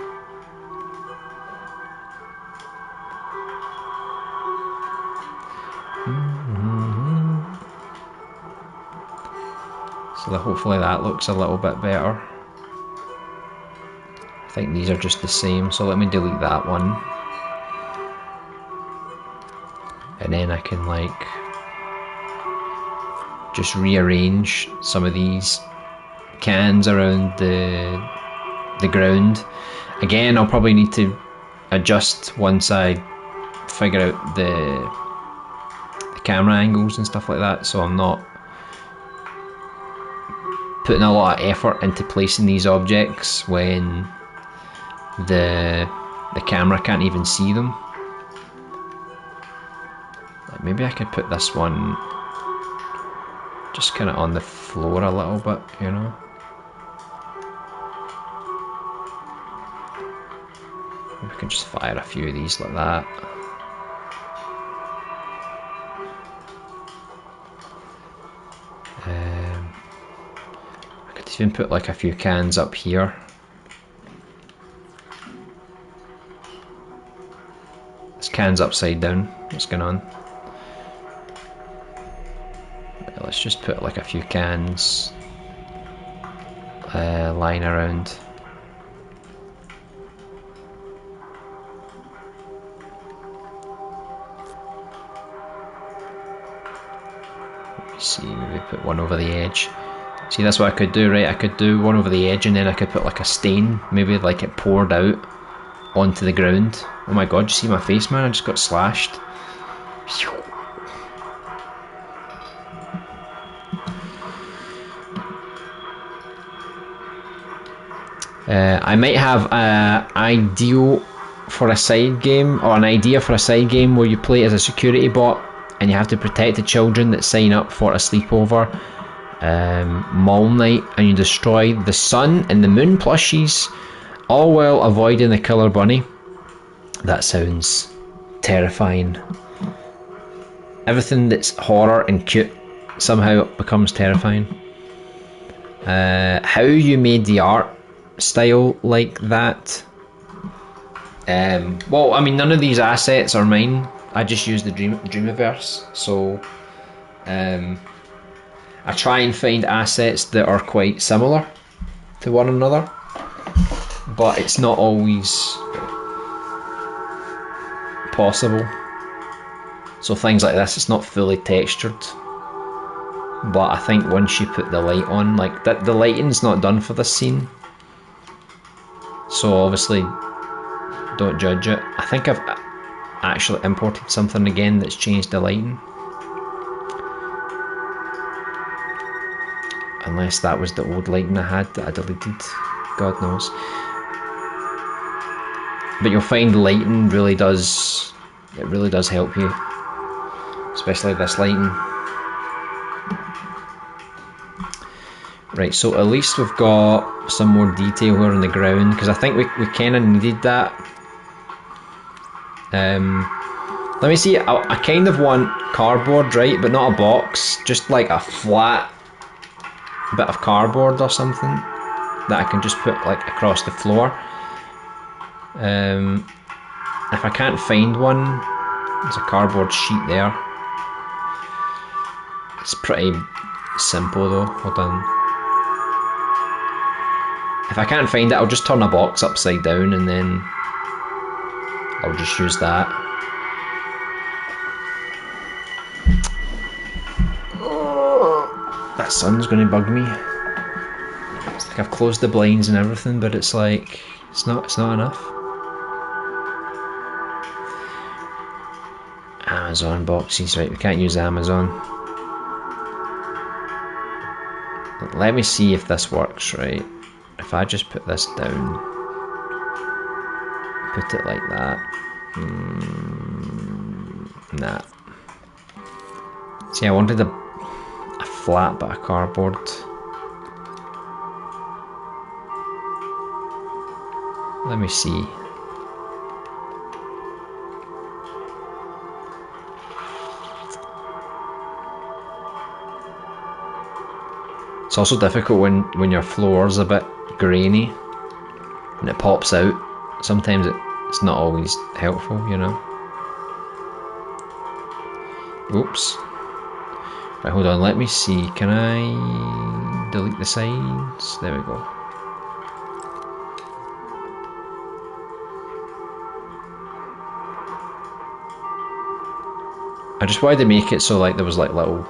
So hopefully that looks a little bit better. I think these are just the same, so let me delete that one. And then I can like just rearrange some of these cans around the ground. Again, I'll probably need to adjust once I figure out the camera angles and stuff like that, so I'm not putting a lot of effort into placing these objects when the camera can't even see them. Like maybe I could put this one just kind of on the floor a little bit, you know. Maybe I can just fire a few of these like that. I could even put like a few cans up here. This can's upside down. What's going on? Right, let's just put like a few cans lying around. See, maybe put one over the edge. See, that's what I could do, right? I could do one over the edge and then I could put like a stain, maybe like it poured out onto the ground. Oh my god, you see my face, man? I just got slashed. I might have an idea for a side game where you play as a security bot and you have to protect the children that sign up for a sleepover mall night, and you destroy the sun and the moon plushies, all while avoiding the killer bunny. That sounds terrifying. Everything that's horror and cute somehow becomes terrifying. How you made the art style like that. Well, I mean, none of these assets are mine. I just use the Dreamiverse, so I try and find assets that are quite similar to one another, but it's not always possible. So things like this, it's not fully textured, but I think once you put the light on, like the lighting's not done for this scene, so obviously don't judge it. I think I've actually imported something again that's changed the lighting, unless that was the old lighting I had that I deleted, God knows. But you'll find lighting really does help you, especially this lighting. Right, so at least we've got some more detail here on the ground, because I think we kind of needed that. Let me see, I kind of want cardboard, right, but not a box, just like a flat bit of cardboard or something that I can just put like across the floor. If I can't find one, there's a cardboard sheet there. It's pretty simple though, hold on. If I can't find it, I'll just turn a box upside down and then I'll just use that. That sun's gonna bug me. It's like I've closed the blinds and everything, but it's like it's not enough. Amazon boxes, right? We can't use Amazon. Let me see if this works, right? If I just put this down, put it like that. Nah. See, I wanted a flat bit of cardboard. Let me see. It's also difficult when your floor's a bit grainy and it pops out. Sometimes it's not always helpful, you know. Oops. Right, hold on, let me see. Can I delete the sides? There we go. I just wanted to make it so like there was like little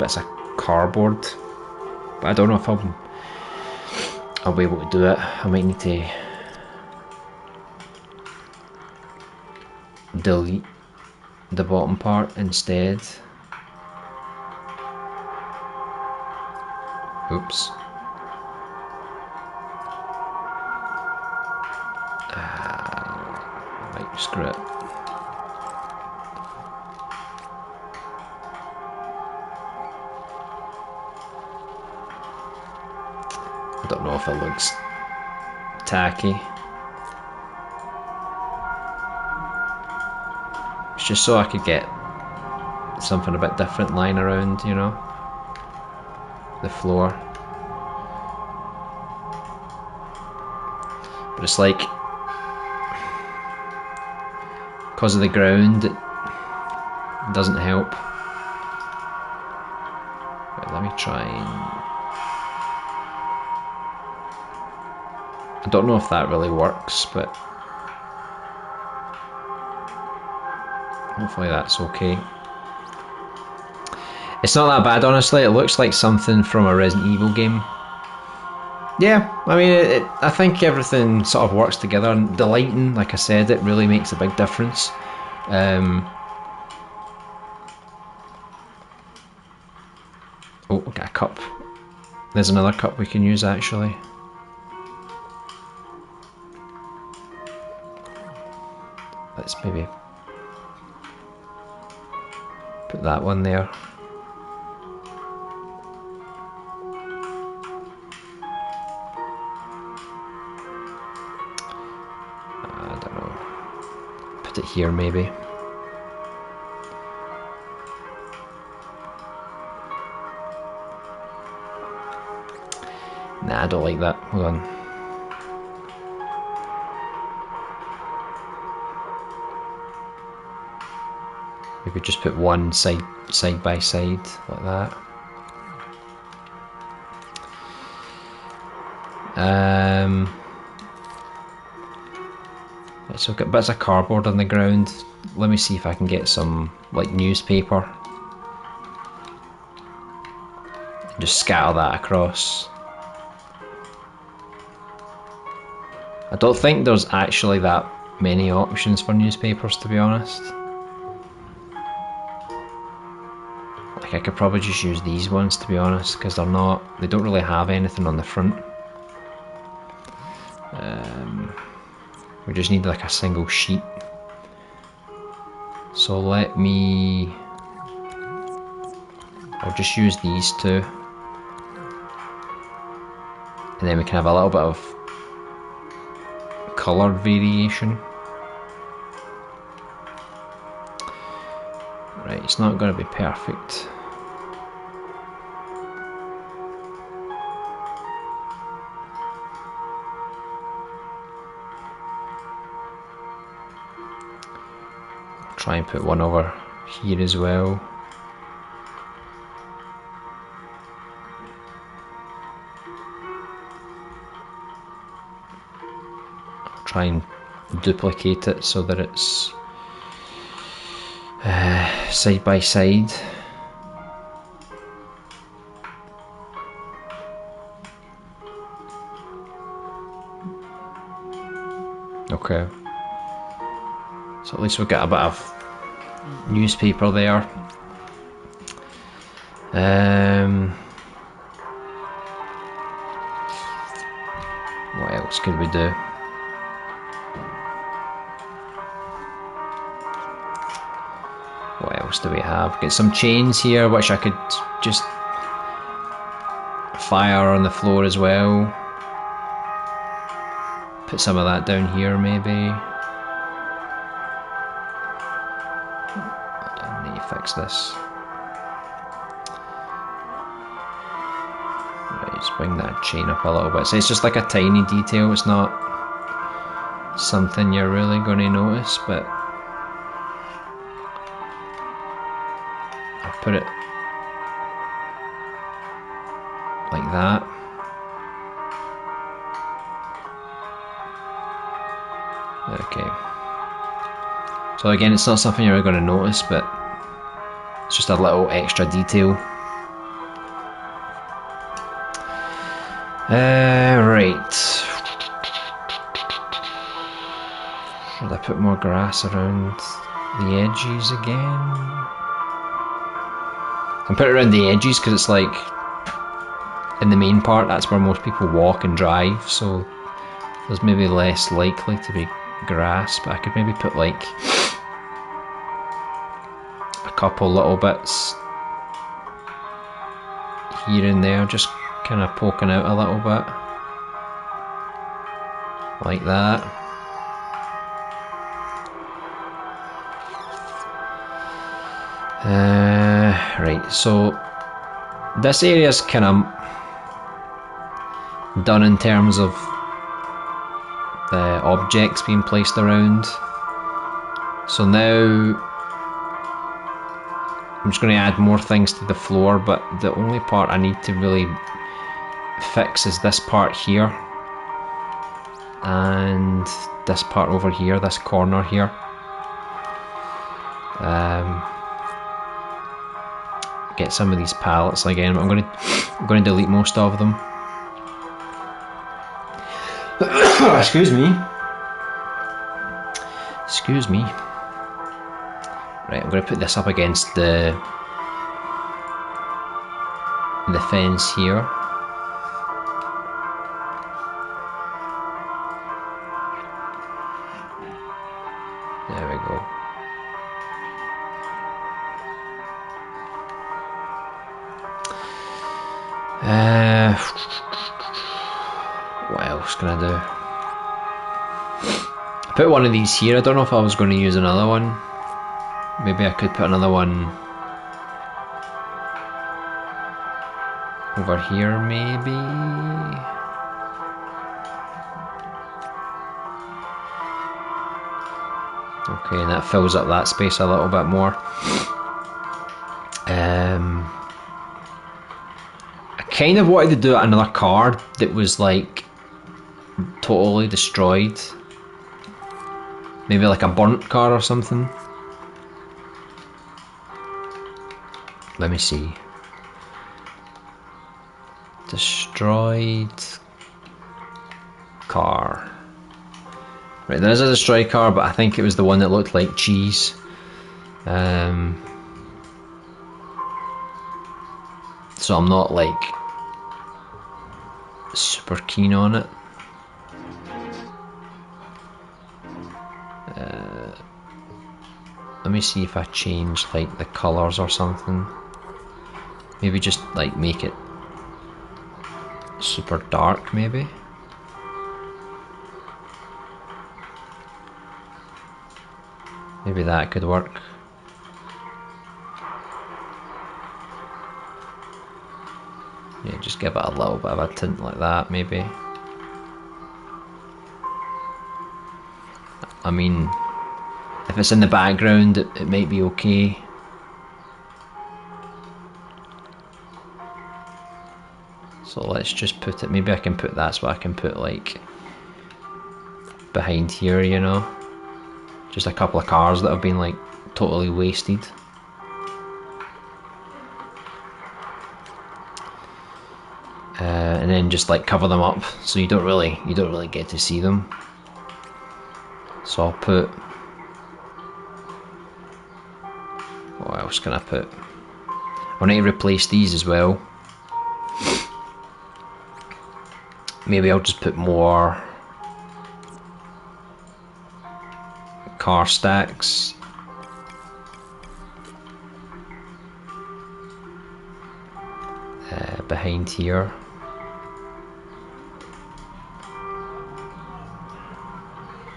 bits of cardboard, but I don't know if I'll be able to do it. I might need to delete the bottom part instead. Oops. Right, screw it. I don't know if it looks tacky. It's just so I could get something a bit different lying around, you know, the floor. But it's like, because of the ground, it doesn't help. Right, let me try and... I don't know if that really works, but hopefully that's okay. It's not that bad, honestly. It looks like something from a Resident Evil game. Yeah, I mean, I think everything sort of works together. And the lighting, like I said, it really makes a big difference. Oh, we got a cup. There's another cup we can use, actually. Let's maybe put that one there. I don't know. Put it here maybe. Nah, I don't like that. Hold on. Maybe just put one side by side like that. So I've got bits of cardboard on the ground. Let me see if I can get some like newspaper. Just scatter that across. I don't think there's actually that many options for newspapers, to be honest. Like I could probably just use these ones, to be honest, because they don't really have anything on the front. We just need like a single sheet. So I'll just use these two. And then we can have a little bit of colour variation. Right, it's not going to be perfect. Try and put one over here as well. I'll try and duplicate it so that it's side by side. Okay. So at least we've got a bit of newspaper there. What else could we do? What else do we have? Get some chains here, which I could just fire on the floor as well. Put some of that down here, maybe. I need to fix this. Right, just bring that chain up a little bit. So it's just like a tiny detail. It's not something you're really going to notice, but I'll put it like that. Okay. So again, it's not something you're going to notice, but it's just a little extra detail. Right. Should I put more grass around the edges again? I can put it around the edges because it's like in the main part, that's where most people walk and drive, so there's maybe less likely to be grass, but I could maybe put like a couple little bits here and there, just kind of poking out a little bit like that. Right, so this area is kind of done in terms of the objects being placed around. So now I'm just going to add more things to the floor, but the only part I need to really fix is this part here and this part over here, this corner here. Get some of these pallets again, but I'm going to delete most of them. Excuse me. Right, I'm going to put this up against the fence here. There we go. What else can I do? I put one of these here. I don't know if I was going to use another one. Maybe I could put another one over here, maybe. Okay, and that fills up that space a little bit more. I kind of wanted to do another car that was like totally destroyed. Maybe like a burnt car or something. Let me see. Destroyed car. Right, there is a destroyed car, but I think it was the one that looked like cheese. So I'm not like super keen on it. Let me see if I change like the colours or something. Maybe just like make it super dark maybe. Maybe that could work. Yeah, just give it a little bit of a tint like that maybe. I mean, if it's in the background it might be okay. So let's just put it, maybe I can put, that's what I can put like behind here, you know. Just a couple of cars that have been like totally wasted. And then just like cover them up so you don't really get to see them. So I'll put, what else can I put? I need to replace these as well. Maybe I'll just put more car stacks. Behind here.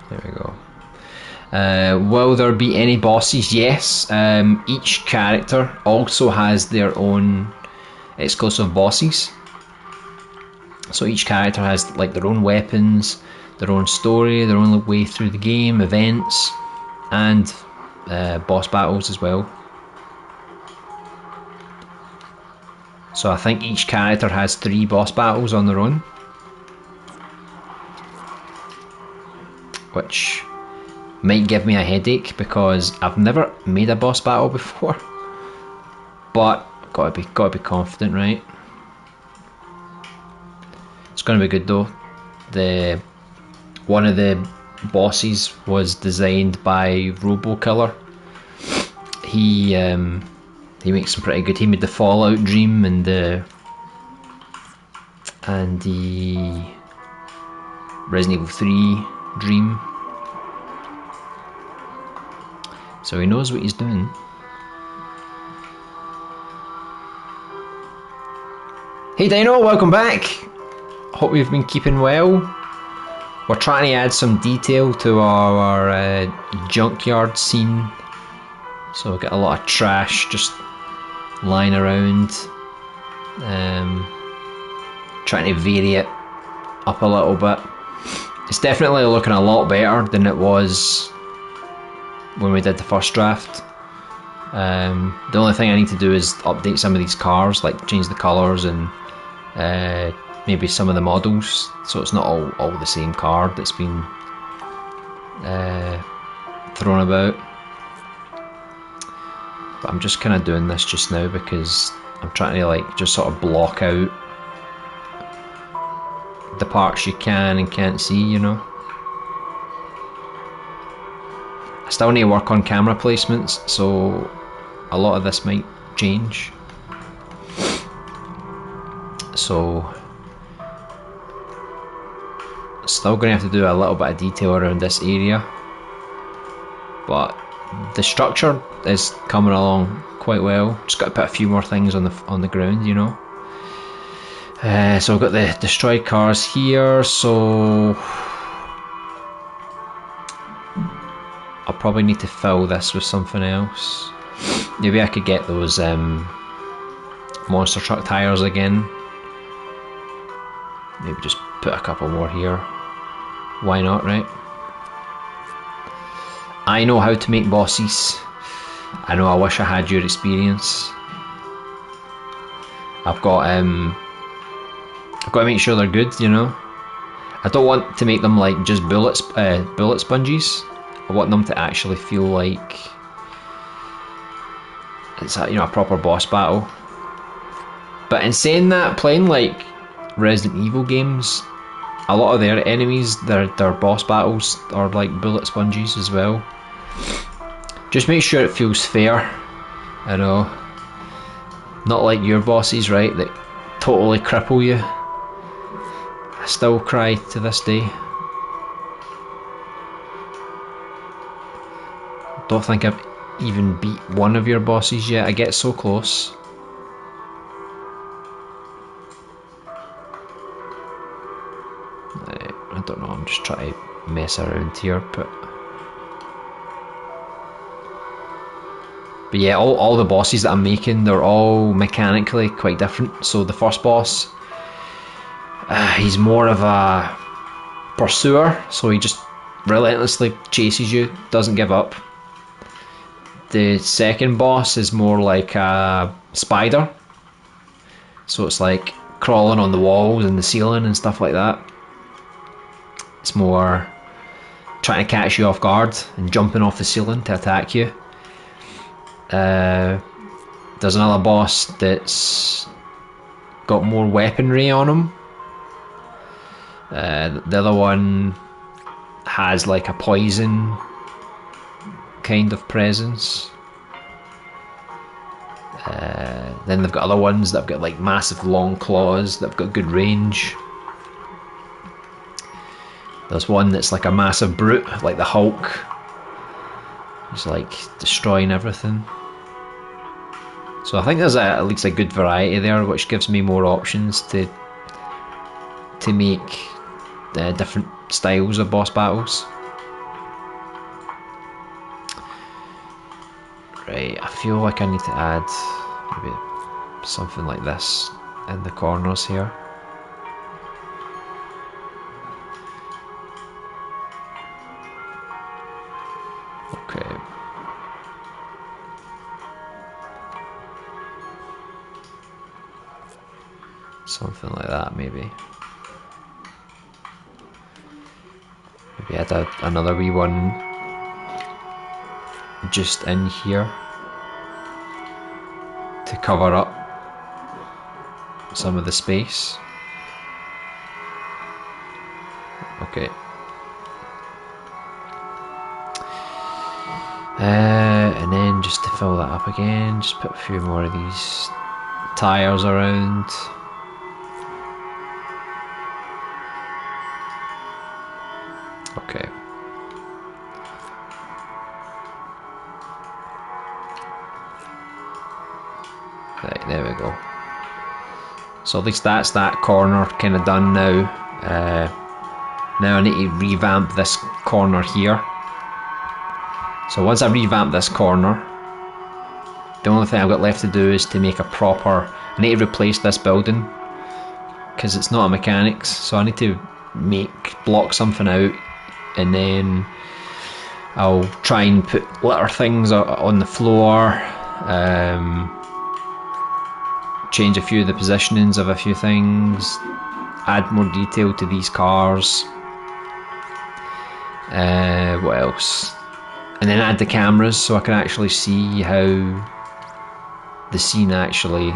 There we go. Will there be any bosses? Yes. Each character also has their own exclusive bosses. So each character has like their own weapons, their own story, their own way through the game, events, and boss battles as well. So I think each character has 3 boss battles on their own, which might give me a headache because I've never made a boss battle before. But gotta be confident, right? It's gonna be good though. One of the bosses was designed by RoboKiller. He makes some pretty good. He made the Fallout Dream and the Resident Evil 3 Dream. So he knows what he's doing. Hey Dino, welcome back. Hope you've been keeping well. We're trying to add some detail to our junkyard scene. So we've got a lot of trash just lying around. Trying to vary it up a little bit. It's definitely looking a lot better than it was when we did the first draft. The only thing I need to do is update some of these cars, like change the colours and maybe some of the models, so it's not all the same car that's been thrown about. But I'm just kind of doing this just now because I'm trying to like just sort of block out the parts you can and can't see, you know. I still need to work on camera placements, so a lot of this might change. So still going to have to do a little bit of detail around this area, but the structure is coming along quite well. Just got to put a few more things on the ground, you know. So we've got the destroyed cars here, so I'll probably need to fill this with something else. Maybe I could get those monster truck tires again. Maybe just put a couple more here. Why not, right? I know how to make bosses. I know I wish I had your experience. I've got to make sure they're good, you know. I don't want to make them like just bullet sponges. I want them to actually feel like it's a, you know, a proper boss battle. But in saying that, playing like Resident Evil games, a lot of their enemies, their boss battles are like bullet sponges as well. Just make sure it feels fair, I know. Not like your bosses, right, that totally cripple you. I still cry to this day. Don't think I've even beat one of your bosses yet. I get so close. I don't know, I'm just trying to mess around here, but yeah, all the bosses that I'm making, they're all mechanically quite different. So the first boss, he's more of a pursuer, so he just relentlessly chases you, doesn't give up. The second boss is more like a spider, so it's like crawling on the walls and the ceiling and stuff like that. It's more trying to catch you off guard and jumping off the ceiling to attack you. There's another boss that's got more weaponry on him. The other one has like a poison kind of presence. Then they've got other ones that have got like massive long claws that have got good range. There's one that's like a massive brute, like the Hulk. He's like destroying everything. So I think there's at least a good variety there, which gives me more options to make different styles of boss battles. Right, I feel like I need to add maybe something like this in the corners here. Okay. Something like that, maybe. Maybe add another wee one just in here to cover up some of the space. Okay. And then just to fill that up again, just put a few more of these tires around. Okay. Right, there we go. So at least that's that corner kind of done now. Now I need to revamp this corner here. So once I revamp this corner, the only thing I've got left to do is to make a proper... I need to replace this building because it's not a mechanics, so I need to block something out, and then I'll try and put litter things on the floor, change a few of the positionings of a few things, add more detail to these cars. What else? And then add the cameras so I can actually see how the scene actually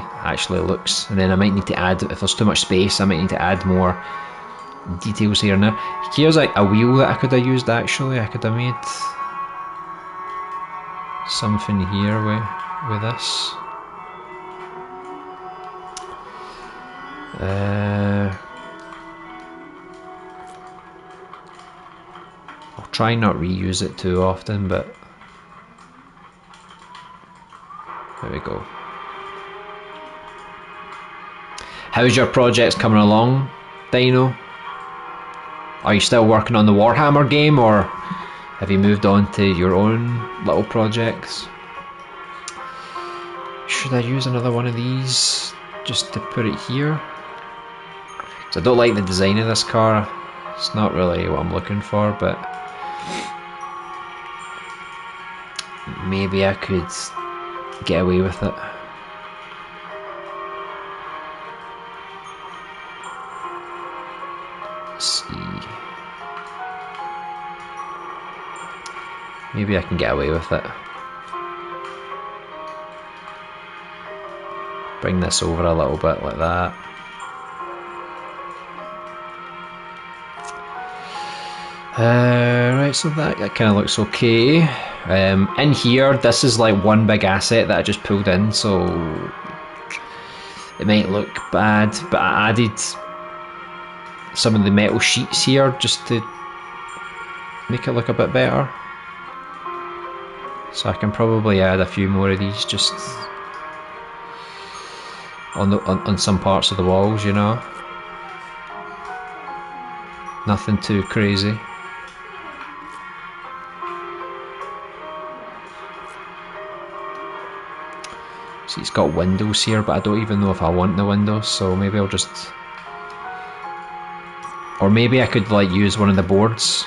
looks. And then I might need to add, if there's too much space, I might need to add more details here and there. Here's like a wheel that I could have used actually. I could have made something here with this. I'll try not reuse it too often, but there we go. How's your projects coming along, Dino? Are you still working on the Warhammer game, or have you moved on to your own little projects? Should I use another one of these just to put it here? So I don't like the design of this car. It's not really what I'm looking for, but maybe I could get away with it. Let's see. Maybe I can get away with it. Bring this over a little bit like that. Right, so that kind of looks okay. In here, this is like one big asset that I just pulled in, so it might look bad, but I added some of the metal sheets here just to make it look a bit better. So I can probably add a few more of these just on some parts of the walls, you know. Nothing too crazy. See, it's got windows here, but I don't even know if I want the windows, so maybe I'll just... Or maybe I could like use one of the boards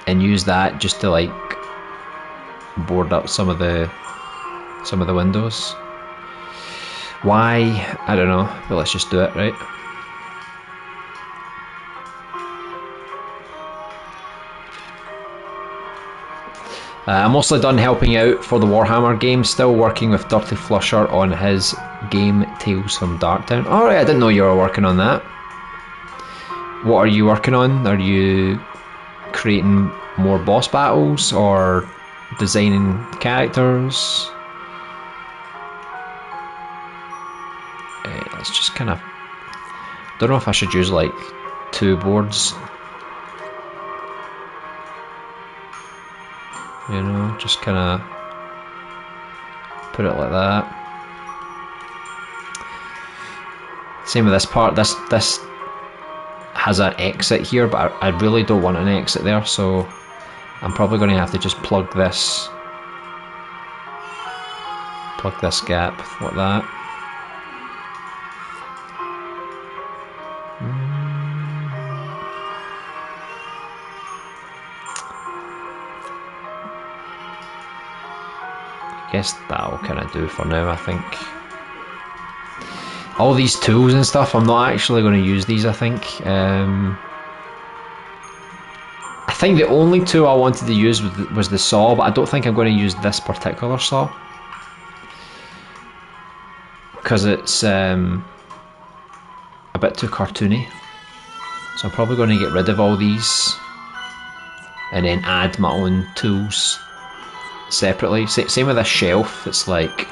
and use that just to like board up some of the windows. Why? I don't know, but let's just do it, right? I'm mostly done helping out for the Warhammer game, still working with Dirty Flusher on his game Tales from Darktown. Alright, I didn't know you were working on that. What are you working on? Are you creating more boss battles or designing characters? Let's just kind of... Don't know if I should use like 2 boards. You know, just kind of put it like that. Same with this part. This has an exit here, but I really don't want an exit there, so I'm probably going to have to just plug this gap like that. I guess that'll kind of do for now, I think. All these tools and stuff, I'm not actually going to use these, I think. I think the only tool I wanted to use was the saw, but I don't think I'm going to use this particular saw. Because it's a bit too cartoony. So I'm probably going to get rid of all these and then add my own tools separately. Same with this shelf, it's like,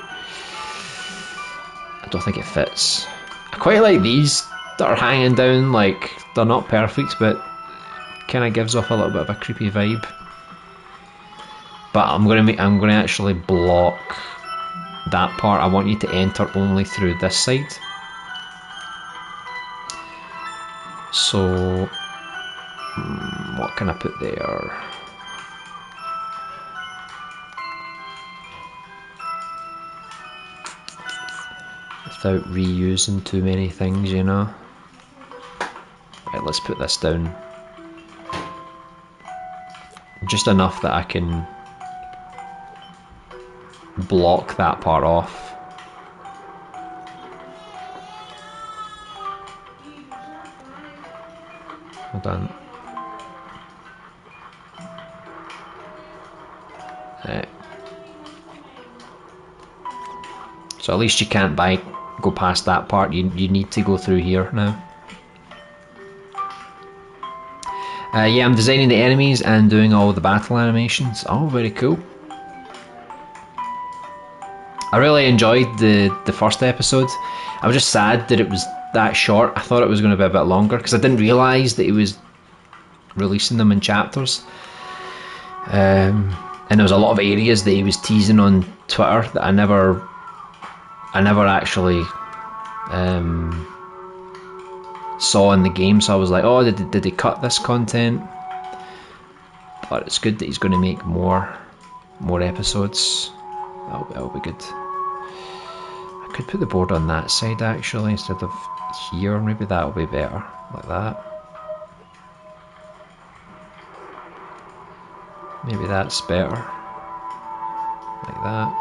I don't think it fits. I quite like these that are hanging down, like they're not perfect, but kind of gives off a little bit of a creepy vibe. But I'm gonna actually block that part. I want you to enter only through this side. So what can I put there? Without reusing too many things, you know. Right, let's put this down. Just enough that I can block that part off. Hold on. So at least you can't go past that part. You need to go through here now. Yeah, I'm designing the enemies and doing all the battle animations. Oh, very cool. I really enjoyed the first episode. I was just sad that it was that short. I thought it was going to be a bit longer because I didn't realise that he was releasing them in chapters. And there was a lot of areas that he was teasing on Twitter that I never actually saw in the game, so I was like, oh, did he cut this content? But it's good that he's going to make more episodes. That'll be good. I could put the board on that side actually instead of here. Maybe that'll be better, like that. Maybe that's better. Like that.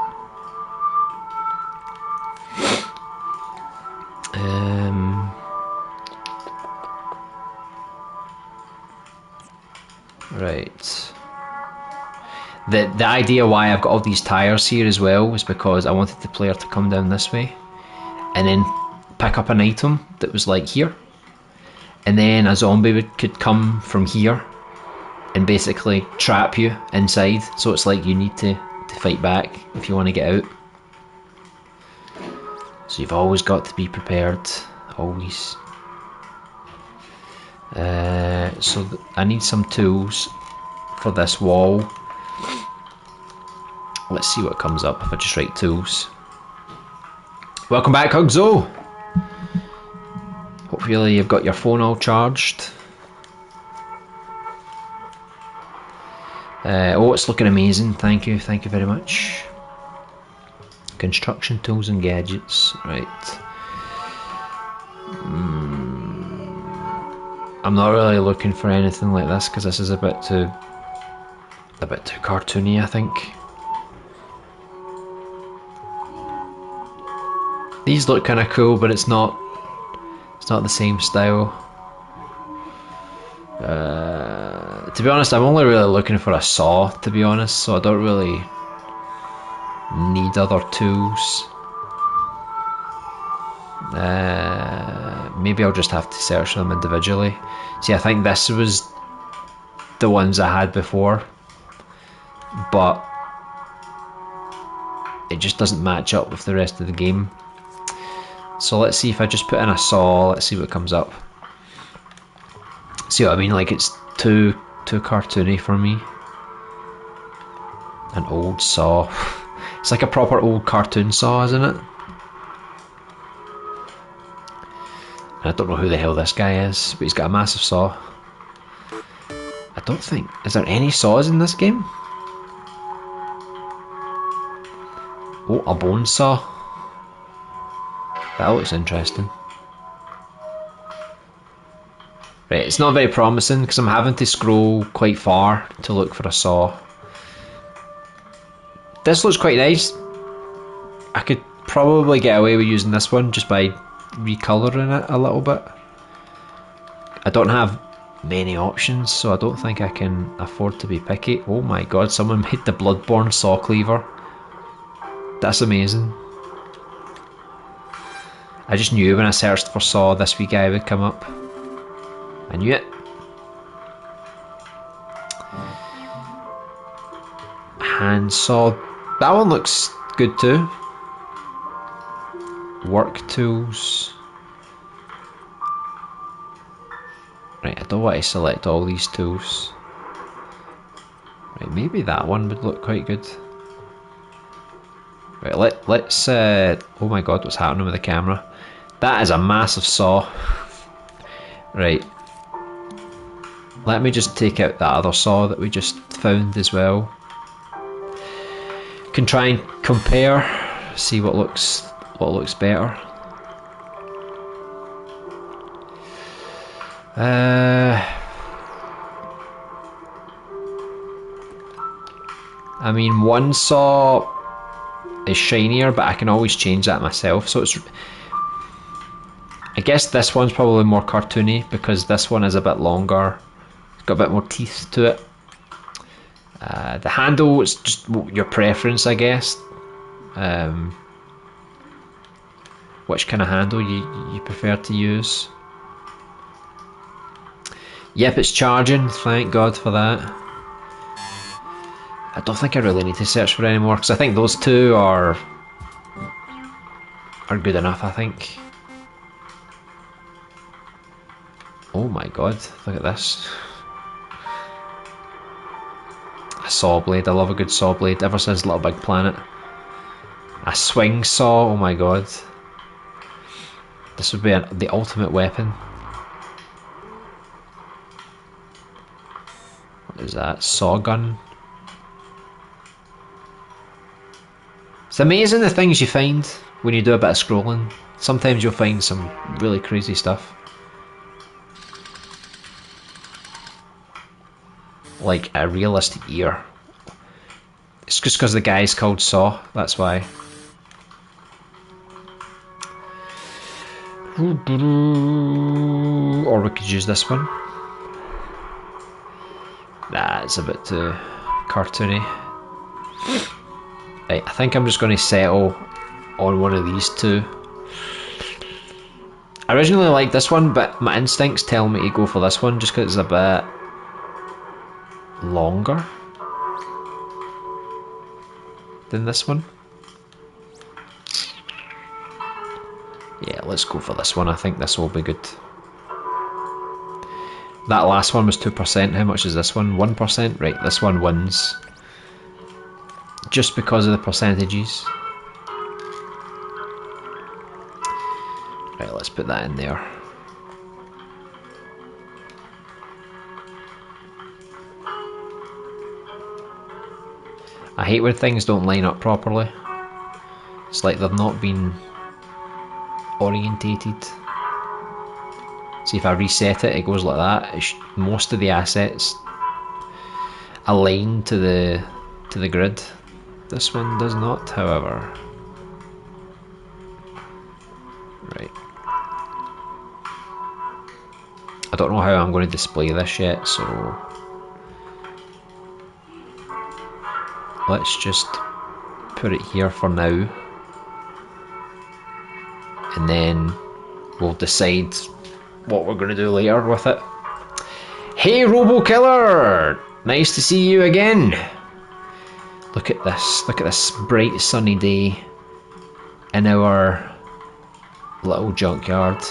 Right. The idea why I've got all these tires here as well was because I wanted the player to come down this way and then pick up an item that was like here, and then a zombie could come from here and basically trap you inside, so it's like you need to fight back if you want to get out. So you've always got to be prepared, always. So I need some tools for this wall. Let's see what comes up if I just write tools. Welcome back, Hugzo! Hopefully you've got your phone all charged. Oh, it's looking amazing. Thank you very much. Construction tools and gadgets, right. I'm not really looking for anything like this because this is a bit too cartoony, I think. These look kind of cool, but it's not the same style. To be honest, I'm only really looking for a saw, to be honest, so I don't really need other tools. Maybe I'll just have to search them individually. See, I think this was the ones I had before, but it just doesn't match up with the rest of the game. So let's see if I just put in a saw, let's see what comes up. See what I mean? Like, it's too cartoony for me. An old saw. It's like a proper old cartoon saw, isn't it? And I don't know who the hell this guy is, but he's got a massive saw. I don't think... Is there any saws in this game? Oh, a bone saw. That looks interesting. Right, it's not very promising because I'm having to scroll quite far to look for a saw. This looks quite nice. I could probably get away with using this one just by recolouring it a little bit. I don't have many options, so I don't think I can afford to be picky. Oh my god, someone made the Bloodborne saw cleaver. That's amazing. I just knew when I searched for saw this wee guy would come up. I knew it. Hand saw. That one looks good too. Work tools. Right, I don't want to select all these tools. Right, maybe that one would look quite good. Right, let's oh my god, what's happening with the camera? That is a massive saw. Right. Let me just take out that other saw that we just found as well. Can try and compare, see what looks better. I mean, one saw is shinier, but I can always change that myself. So it's, I guess this one's probably more cartoony because this one is a bit longer. It's got a bit more teeth to it. The handle is just your preference, I guess. Which kind of handle you prefer to use. Yep, it's charging, thank god for that. I don't think I really need to search for any more because I think those two are good enough, I think. Oh my god, look at this. A saw blade, I love a good saw blade, ever since Little Big Planet. A swing saw, oh my god. This would be the ultimate weapon. What is that? Saw gun? It's amazing the things you find when you do a bit of scrolling. Sometimes you'll find some really crazy stuff. like a realistic ear. It's just because the guy's called Saw, that's why. Or we could use this one. Nah, it's a bit too cartoony. Right, I think I'm just going to settle on one of these two. I originally liked this one, but my instincts tell me to go for this one just because it's a bit longer than this one. Yeah, let's go for this one. I think this will be good. That last one was 2%. How much is this one? 1%? Right, this one wins. Just because of the percentages. Right, let's put that in there. I hate when things don't line up properly. It's like they've not been orientated. See, if I reset it, it goes like that. Most of the assets align to the grid. This one does not, however. Right. I don't know how I'm going to display this yet, so let's just put it here for now, and then we'll decide what we're going to do later with it. Hey Robo Killer! Nice to see you again! Look at this bright sunny day in our little junkyard.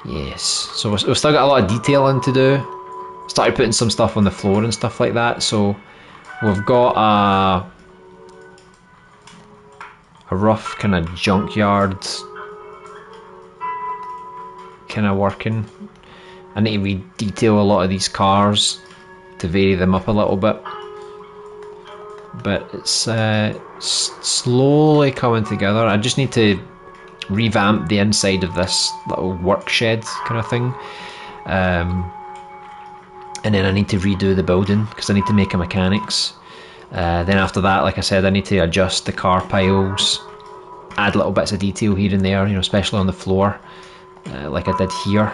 Yes, so we've still got a lot of detailing to do. Started putting some stuff on the floor and stuff like that, so we've got a rough kind of junkyard kind of working. I need to re-detail a lot of these cars to vary them up a little bit, but it's slowly coming together. I just need to revamp the inside of this little work shed kind of thing, and then I need to redo the building because I need to make a mechanics. Then after that, like I said, I need to adjust the car piles, add little bits of detail here and there, you know, especially on the floor, like I did here.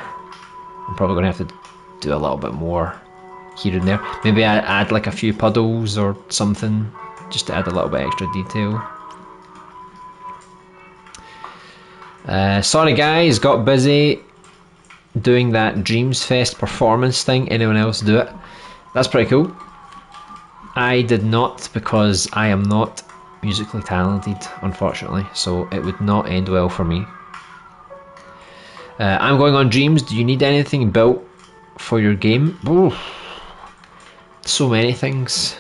I'm probably going to have to do a little bit more here and there. Maybe I add like a few puddles or something, just to add a little bit extra detail. Sorry guys, got busy doing that Dreams Fest performance thing. Anyone else do it? That's pretty cool. I did not, because I am not musically talented, unfortunately, so it would not end well for me. I'm going on Dreams. Do you need anything built for your game? Ooh, so many things.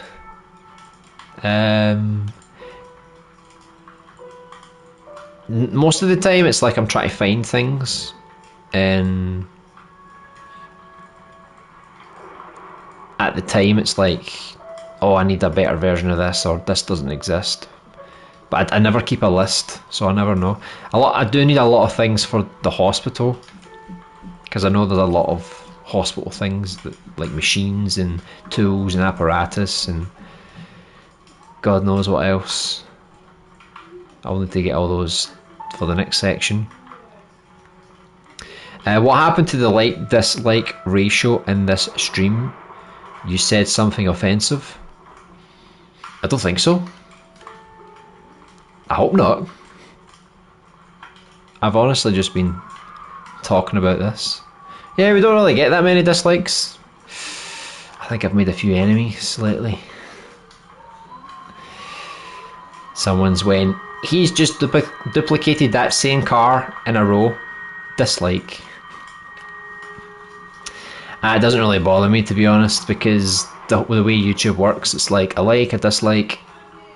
Most of the time it's like I'm trying to find things, and at the time it's like, oh, I need a better version of this, or this doesn't exist. But I never keep a list, so I never know. I do need a lot of things for the hospital, because I know there's a lot of hospital things, that, like machines and tools and apparatus and God knows what else. I'll need to get all those for the next section. What happened to the like-dislike ratio in this stream? You said something offensive? I don't think so. I hope not. I've honestly just been talking about this. Yeah, we don't really get that many dislikes. I think I've made a few enemies lately. Someone's went, he's just duplicated that same car in a row. Dislike. It doesn't really bother me, to be honest, because the way YouTube works, it's like a like, a dislike.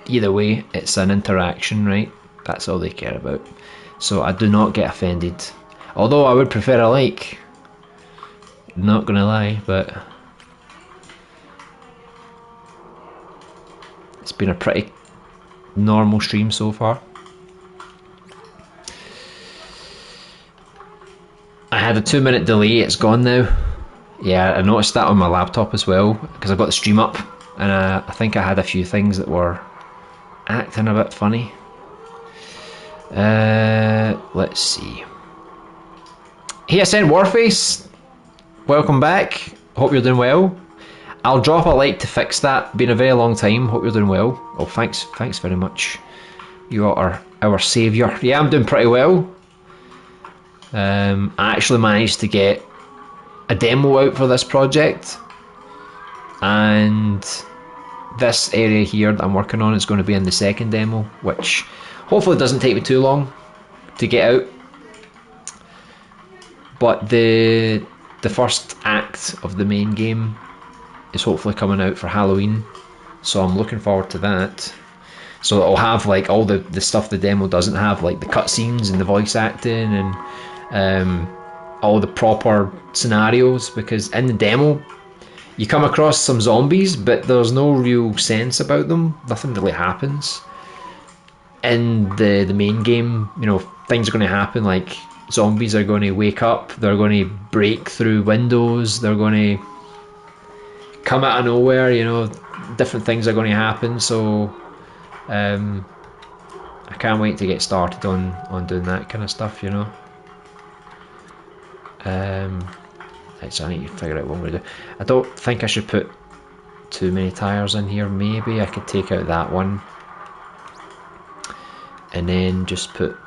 Either way, it's an interaction, right? That's all they care about. So I do not get offended. Although I would prefer a like. Not gonna lie, but it's been a pretty normal stream so far. I had a 2-minute delay, it's gone now. Yeah, I noticed that on my laptop as well, because I've got the stream up, and I think I had a few things that were acting a bit funny. Let's see. Hey, Ascent Warface, welcome back. Hope you're doing well. I'll drop a like to fix that. Been a very long time. Hope you're doing well. Oh, thanks very much. You are our saviour. Yeah, I'm doing pretty well. I actually managed to get a demo out for this project, and this area here that I'm working on is going to be in the second demo, which hopefully doesn't take me too long to get out. But the first act of the main game is hopefully coming out for Halloween, so I'm looking forward to that. So it'll have like all the stuff the demo doesn't have, like the cutscenes and the voice acting and all the proper scenarios, because in the demo you come across some zombies but there's no real sense about them. Nothing really happens. In the main game, you know, things are going to happen, like zombies are going to wake up, they're going to break through windows, they're going to come out of nowhere, you know, different things are going to happen. So I can't wait to get started on doing that kind of stuff, you know. So I need to figure out what I'm going to do. I don't think I should put too many tires in here. Maybe I could take out that one and then just put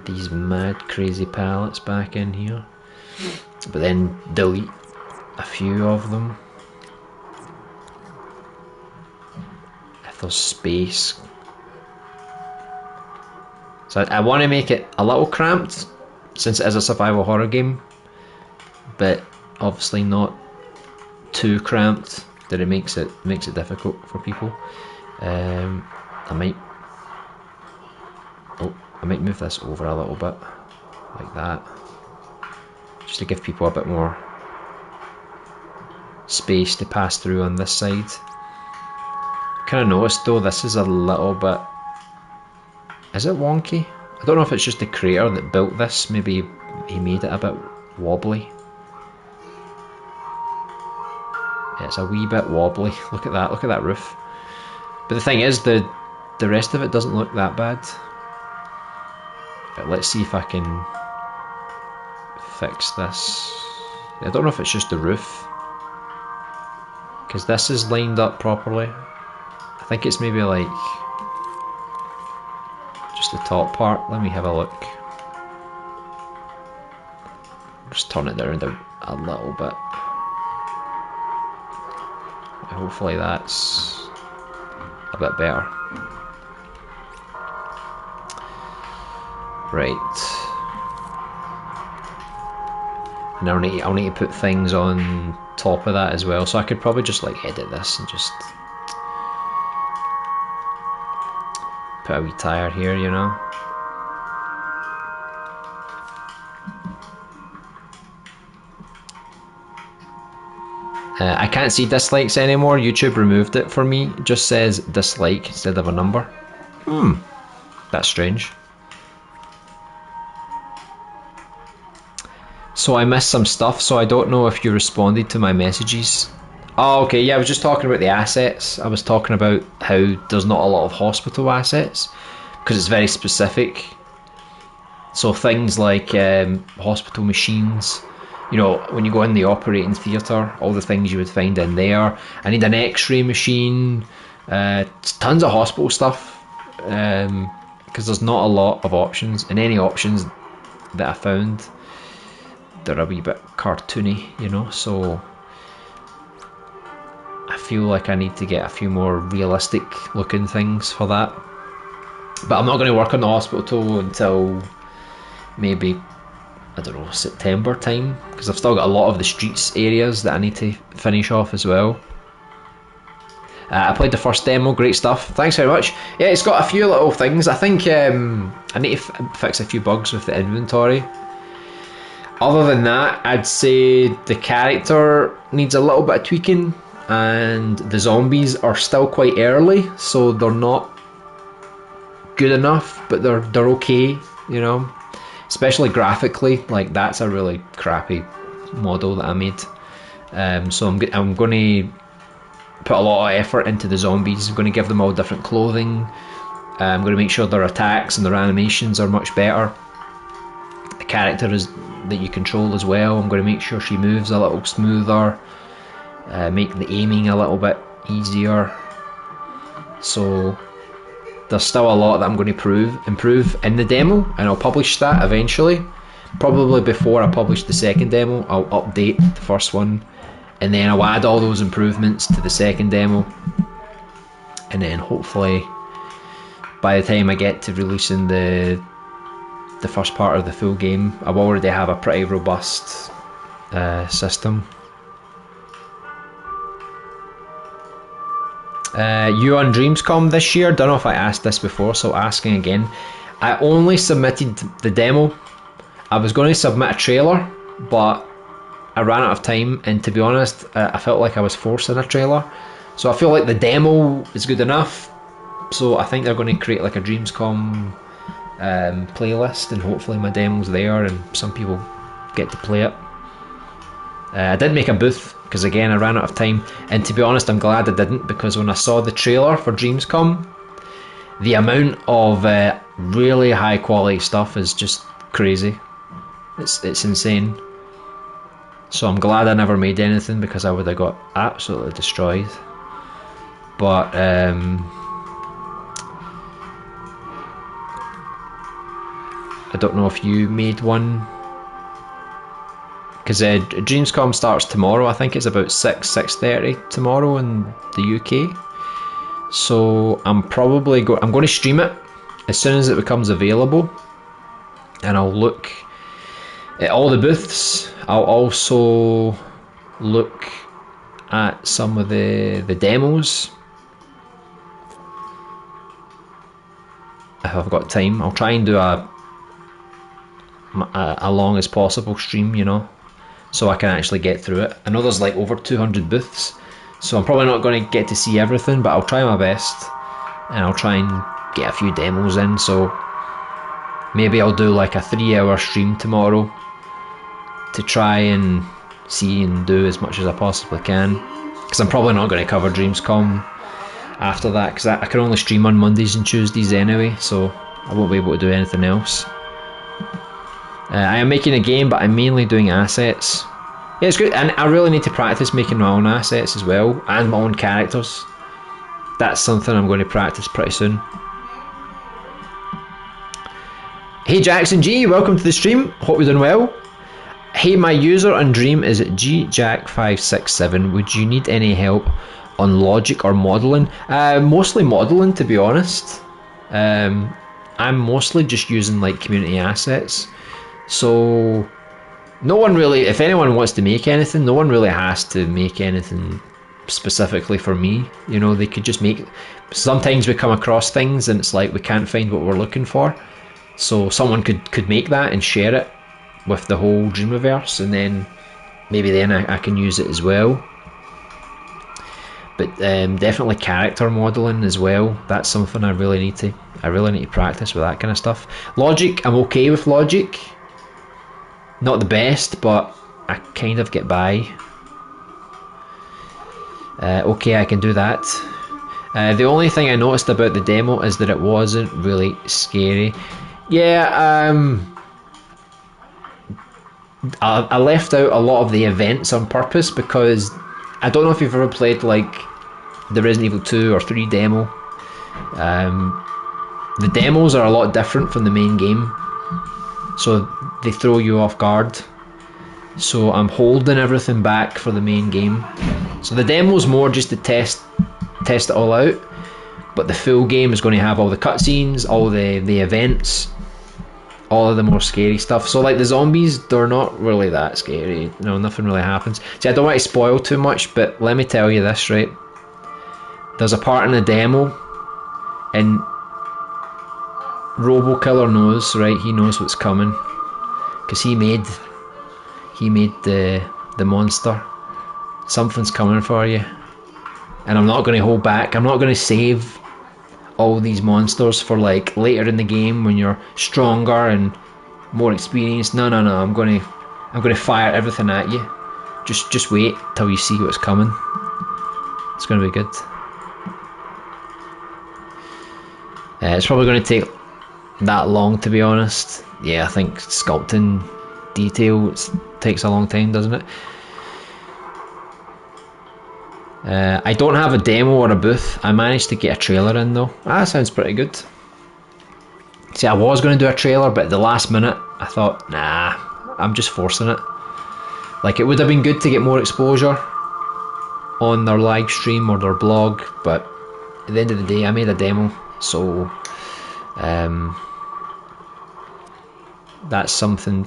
these mad crazy pallets back in here, but then delete a few of them if there's space. So I want to make it a little cramped since it is a survival horror game, but obviously not too cramped that it makes it difficult for people. I might move this over a little bit, like that, just to give people a bit more space to pass through on this side. Kind of noticed though, this is a little bit, is it wonky? I don't know if it's just the creator that built this, maybe he made it a bit wobbly. Yeah, it's a wee bit wobbly. Look at that roof. But the thing is, the rest of it doesn't look that bad. But let's see if I can fix this. I don't know if it's just the roof, because this is lined up properly. I think it's maybe like just the top part. Let me have a look. Just turn it around a little bit. Hopefully that's a bit better. Right. And I'll need to put things on top of that as well. So I could probably just like edit this and just put a wee tire here, you know. I can't see dislikes anymore. YouTube removed it for me. It just says dislike instead of a number. That's strange. So I missed some stuff, so I don't know if you responded to my messages. Oh, okay, yeah, I was just talking about the assets. I was talking about how there's not a lot of hospital assets, because it's very specific. So things like hospital machines, you know, when you go in the operating theatre, all the things you would find in there. I need an x-ray machine, tons of hospital stuff, because there's not a lot of options, and any options that I found, they're a wee bit cartoony, you know, so I feel like I need to get a few more realistic looking things for that. But I'm not going to work on the hospital until maybe, I don't know, September time, because I've still got a lot of the streets areas that I need to finish off as well. I played the first demo, great stuff, thanks very much. Yeah, it's got a few little things. I think I need to fix a few bugs with the inventory. Other than that, I'd say the character needs a little bit of tweaking, and the zombies are still quite early, so they're not good enough, but they're okay, you know. Especially graphically, like that's a really crappy model that I made. So I'm going to put a lot of effort into the zombies. I'm going to give them all different clothing. I'm going to make sure their attacks and their animations are much better. The character that you control as well, I'm going to make sure she moves a little smoother, make the aiming a little bit easier. So there's still a lot that I'm going to improve in the demo, and I'll publish that eventually. Probably before I publish the second demo, I'll update the first one, and then I'll add all those improvements to the second demo, and then hopefully by the time I get to releasing the first part of the full game, I'll already have a pretty robust system. You on Dreamscom this year? Don't know if I asked this before, so asking again. I only submitted the demo. I was going to submit a trailer, but I ran out of time, and to be honest, I felt like I was forcing a trailer. So I feel like the demo is good enough. So I think they're going to create like a Dreamscom playlist, and hopefully my demo's there and some people get to play it. I did make a booth because again I ran out of time, and to be honest I'm glad I didn't, because when I saw the trailer for Dreamscom, the amount of really high quality stuff is just crazy. It's insane. So I'm glad I never made anything, because I would have got absolutely destroyed. But I don't know if you made one, because Dreamscom starts tomorrow. I think it's about 6:30 tomorrow in the UK. So I'm probably I'm going to stream it as soon as it becomes available, and I'll look at all the booths. I'll also look at some of the demos. If I've got time, I'll try and do a long as possible stream, you know, so I can actually get through it. I know there's like over 200 booths, so I'm probably not going to get to see everything, but I'll try my best, and I'll try and get a few demos in. So maybe I'll do like a 3-hour stream tomorrow to try and see and do as much as I possibly can, because I'm probably not going to cover Dreamscom after that, because I can only stream on Mondays and Tuesdays anyway, so I won't be able to do anything else. I am making a game, but I'm mainly doing assets. Yeah, it's good, and I really need to practice making my own assets as well, and my own characters. That's something I'm going to practice pretty soon. Hey Jackson G, welcome to the stream, hope you're doing well. Hey, my user on Dream is gjack567. Would you need any help on logic or modelling? Mostly modelling, to be honest. I'm mostly just using like community assets. So no one really, if anyone wants to make anything, no one really has to make anything specifically for me. You know, they could just make, sometimes we come across things and it's like we can't find what we're looking for. So someone could make that and share it with the whole Dreamiverse, and then maybe then I can use it as well. But definitely character modelling as well. That's something I really need to practice with that kind of stuff. Logic, I'm okay with logic. Not the best, but I kind of get by. Okay, I can do that. The only thing I noticed about the demo is that it wasn't really scary. Yeah, I left out a lot of the events on purpose, because I don't know if you've ever played like the Resident Evil 2 or 3 demo. The demos are a lot different from the main game, so they throw you off guard. So I'm holding everything back for the main game. So the demo's more just to test it all out, but the full game is going to have all the cutscenes, all the events, all of the more scary stuff. So like the zombies, they're not really that scary. No, nothing really happens. See, I don't want to spoil too much, but let me tell you this, right? There's a part in the demo, and RoboKiller knows, right? He knows what's coming, because he made the monster. Something's coming for you, and I'm not going to hold back. I'm not going to save all these monsters for like later in the game when you're stronger and more experienced. No, I'm going I'm going to fire everything at you. Just wait till you see what's coming. It's going to be good. It's probably going to take that long, to be honest. Yeah, I think sculpting detail takes a long time, doesn't it? I don't have a demo or a booth. I managed to get a trailer in though. That sounds pretty good. See, I was going to do a trailer, but at the last minute I thought, nah, I'm just forcing it. Like, it would have been good to get more exposure on their live stream or their blog, but at the end of the day I made a demo, so that's something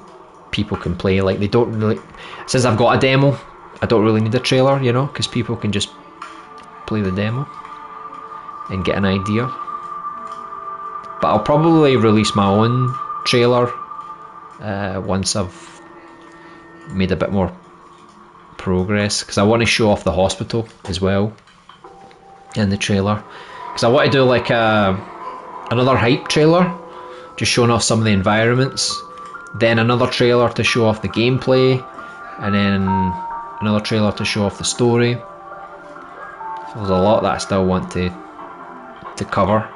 people can play. Like, they don't really, since I've got a demo, I don't really need a trailer, you know, because people can just play the demo and get an idea. But I'll probably release my own trailer once I've made a bit more progress, because I want to show off the hospital as well in the trailer, because I want to do like another hype trailer just showing off some of the environments, then another trailer to show off the gameplay, and then another trailer to show off the story. So there's a lot that I still want to cover.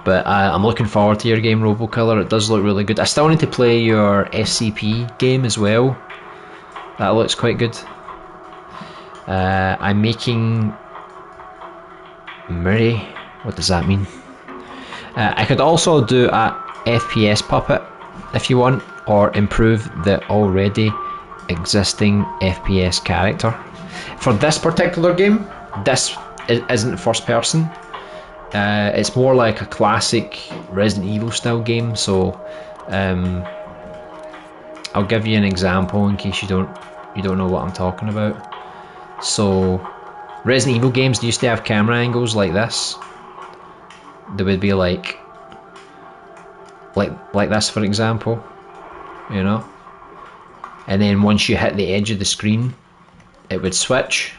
But I'm looking forward to your game, RoboKiller. It does look really good. I still need to play your SCP game as well. That looks quite good. I'm making Murray. What does that mean? I could also do a FPS puppet if you want, or improve the already existing FPS character. For this particular game, this isn't first person. It's more like a classic Resident Evil style game, so I'll give you an example in case you don't know what I'm talking about. So Resident Evil games used to have camera angles like this. They would be like this, for example, you know, and then once you hit the edge of the screen it would switch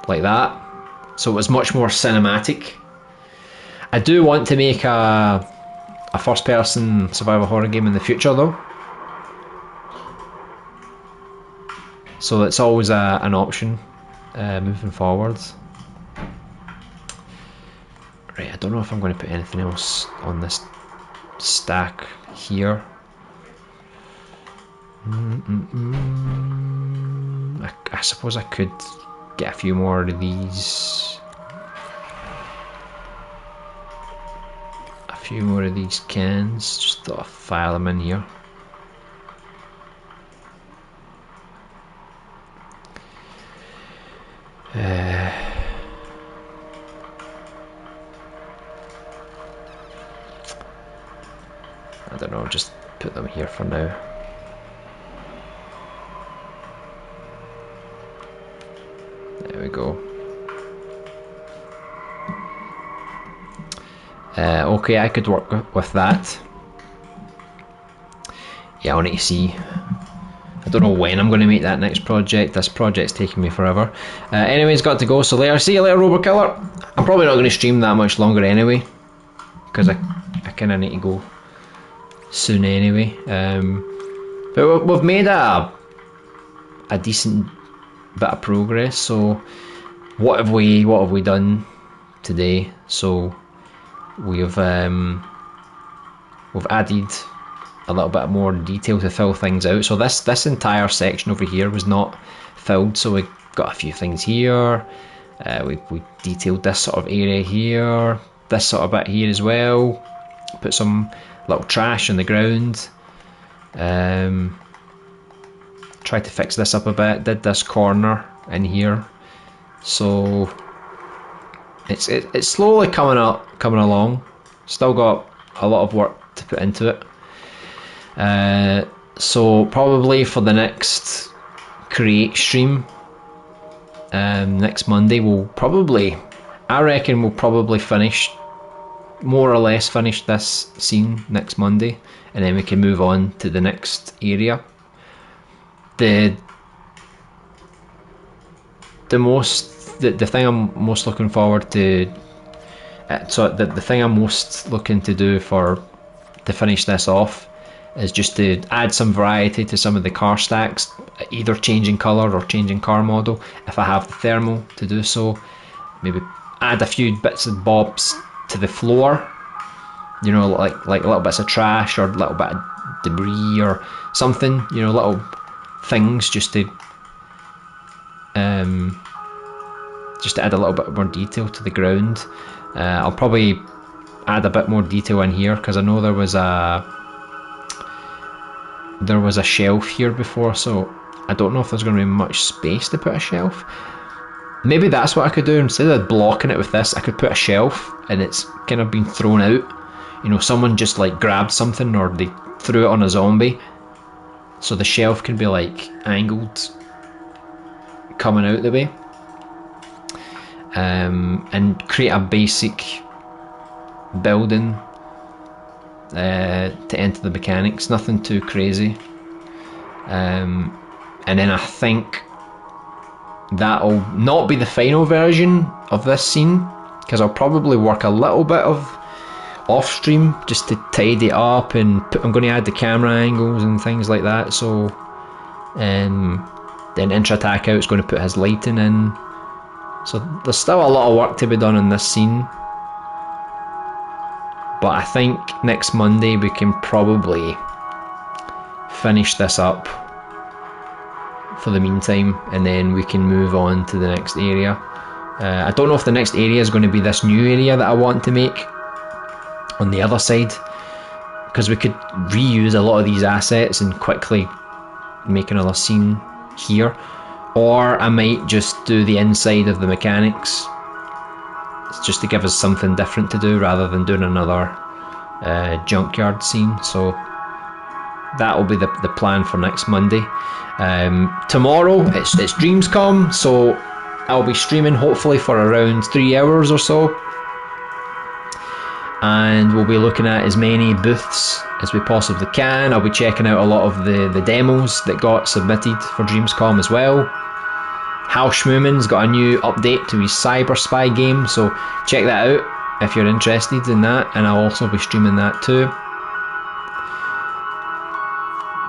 like that, so it was much more cinematic. I do want to make a first person survival horror game in the future though, so it's always an option moving forwards. Right, I don't know if I'm going to put anything else on this stack here. I suppose I could get a few more of these. A few more of these cans. Just thought I'd file them in here. I don't know, just put them here for now. There we go. Okay, I could work with that. Yeah, I need to see. I don't know when I'm going to make that next project. This project's taking me forever. Anyways, got to go, so later. See you later, RoboKiller. I'm probably not going to stream that much longer anyway, because I kind of need to go soon anyway. But we've made a decent bit of progress. So what have we done today? So we've added a little bit more detail to fill things out. So this entire section over here was not filled, so we got a few things here. We detailed this sort of area here, this sort of bit here as well. Put some little trash on the ground. Tried to fix this up a bit. Did this corner in here. So it's slowly coming along. Still got a lot of work to put into it. So probably for the next create stream next Monday, I reckon we'll probably more or less finish this scene next Monday, and then we can move on to the next area. The thing I'm most looking forward to, so the thing I'm most looking to do to finish this off is just to add some variety to some of the car stacks, either changing colour or changing car model if I have the thermal to do so. Maybe add a few bits and bobs to the floor, you know, like little bits of trash or a little bit of debris or something, you know, little things just to add a little bit more detail to the ground. I'll probably add a bit more detail in here because I know there was a shelf here before, so I don't know if there's going to be much space to put a shelf. Maybe that's what I could do. Instead of blocking it with this, I could put a shelf and it's kind of been thrown out. You know, someone just like grabbed something or they threw it on a zombie, so the shelf can be like angled coming out the way, and create a basic building to enter the mechanics, nothing too crazy. And then I think that'll not be the final version of this scene, because I'll probably work a little bit of off stream just to tidy it up, and I'm going to add the camera angles and things like that. So then Intra Attack Out is going to put his lighting in, so there's still a lot of work to be done in this scene. But I think next Monday we can probably finish this up for the meantime, and then we can move on to the next area. I don't know if the next area is going to be this new area that I want to make on the other side, because we could reuse a lot of these assets and quickly make another scene here, or I might just do the inside of the mechanics. It's just to give us something different to do rather than doing another junkyard scene. So that will be the plan for next Monday. Tomorrow it's Dreamscom, so I'll be streaming hopefully for around 3 hours or so, and we'll be looking at as many booths as we possibly can. I'll be checking out a lot of the demos that got submitted for Dreamscom as well. Hal Schmuman's got a new update to his Cyber Spy game, so check that out if you're interested in that, and I'll also be streaming that too.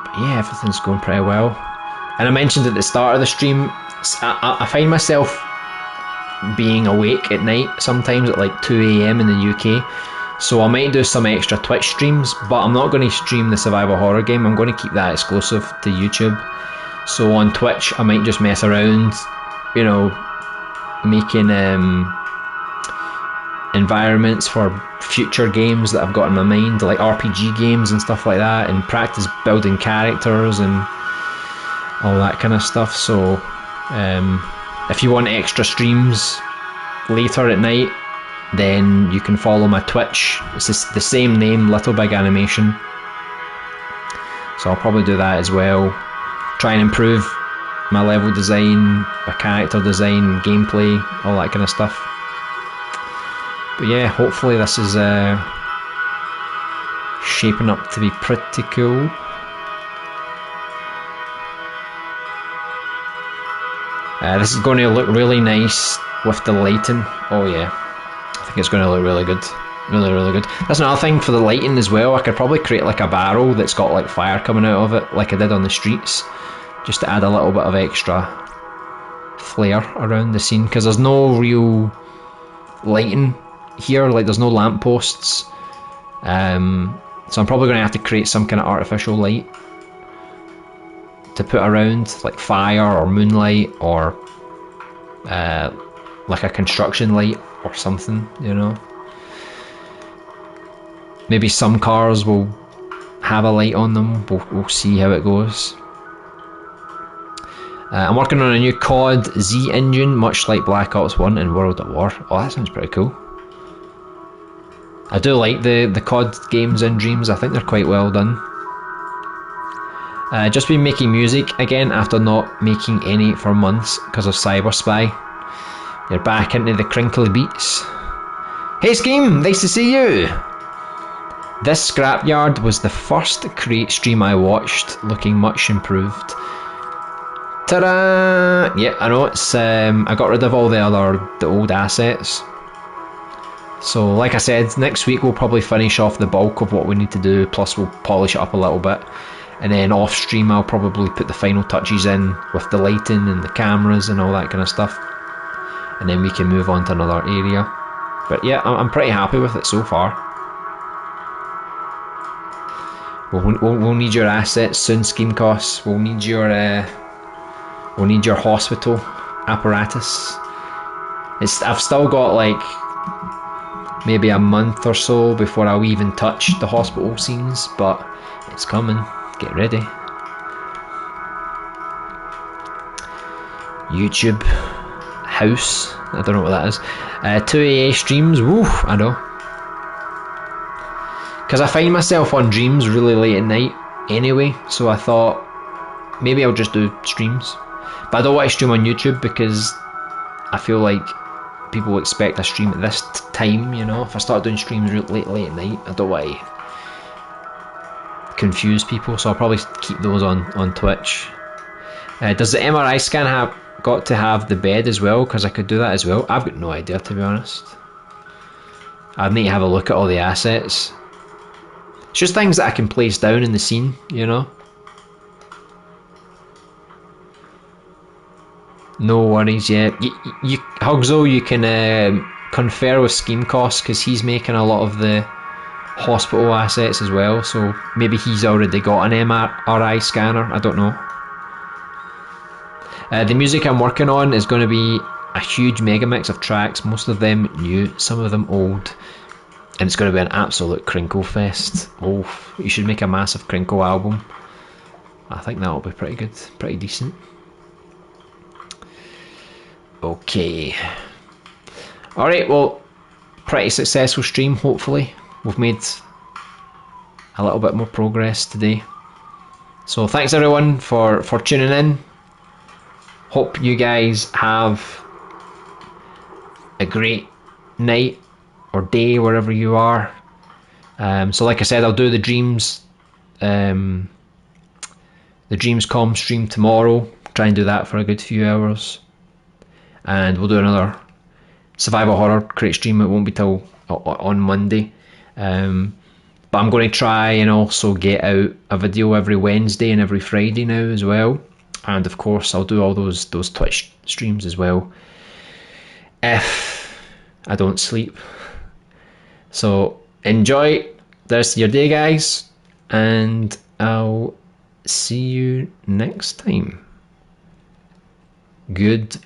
But yeah, everything's going pretty well. And I mentioned at the start of the stream, I find myself being awake at night sometimes at like 2 AM in the UK, so I might do some extra Twitch streams, but I'm not going to stream the survival horror game. I'm going to keep that exclusive to YouTube. So on Twitch I might just mess around, you know, making environments for future games that I've got in my mind, like RPG games and stuff like that, and practice building characters and all that kind of stuff. So if you want extra streams later at night, then you can follow my Twitch. It's the same name, Little Big Animation. So I'll probably do that as well. Try and improve my level design, my character design, gameplay, all that kind of stuff. But yeah, hopefully this is shaping up to be pretty cool. This is going to look really nice with the lighting. Oh yeah, I think it's going to look really good. Really good. That's another thing for the lighting as well. I could probably create like a barrel that's got like fire coming out of it, like I did on the streets, just to add a little bit of extra flair around the scene, because there's no real lighting here, like there's no lampposts. So I'm probably going to have to create some kind of artificial light to put around, like fire or moonlight or like a construction light or something, you know. Maybe some cars will have a light on them. We'll see how it goes. I'm working on a new COD Z engine, much like Black Ops 1 and World at War. Oh, that sounds pretty cool. I do like the COD games in Dreams. I think they're quite well done. Just been making music again after not making any for months because of Cyber Spy. You're back into the crinkly beats. Hey Scheme, nice to see you! This scrapyard was the first Create stream I watched, looking much improved. Ta-da! Yeah, I know, it's I got rid of all the old assets. So like I said, next week we'll probably finish off the bulk of what we need to do, plus we'll polish it up a little bit. And then off stream I'll probably put the final touches in with the lighting and the cameras and all that kind of stuff. And then we can move on to another area. But yeah, I'm pretty happy with it so far. We'll need your assets soon, scheme costs. We'll need your hospital apparatus. I've still got like maybe a month or so before I'll even touch the hospital scenes, but it's coming. Get ready. YouTube house. I don't know what that is. 2 AA streams. Woo, I know. Because I find myself on Dreams really late at night anyway, so I thought maybe I'll just do streams. But I don't want to stream on YouTube because I feel like people will expect a stream at this time, you know. If I start doing streams late at night, I don't want to confuse people, so I'll probably keep those on Twitch. Does the MRI scan got to have the bed as well? Because I could do that as well. I've got no idea, to be honest. I'd need to have a look at all the assets. It's just things that I can place down in the scene, you know. No worries, yeah. Hugzo, you can confer with Scheme Cost because he's making a lot of the hospital assets as well, so maybe he's already got an MRI scanner, I don't know. The music I'm working on is going to be a huge mega mix of tracks, most of them new, some of them old, and it's going to be an absolute crinkle fest. Oh, you should make a massive crinkle album. I think that'll be pretty good, pretty decent. Okay. Alright, well, pretty successful stream, hopefully. We've made a little bit more progress today. So thanks everyone for tuning in. Hope you guys have a great night or day wherever you are. So like I said, I'll do the Dreams Com stream tomorrow. Try and do that for a good few hours. And we'll do another survival horror crate stream. It won't be till on Monday. But I'm going to try and also get out a video every Wednesday and every Friday now as well. And of course I'll do all those Twitch streams as well if I don't sleep. So enjoy the rest of your day, guys, and I'll see you next time. Goodbye.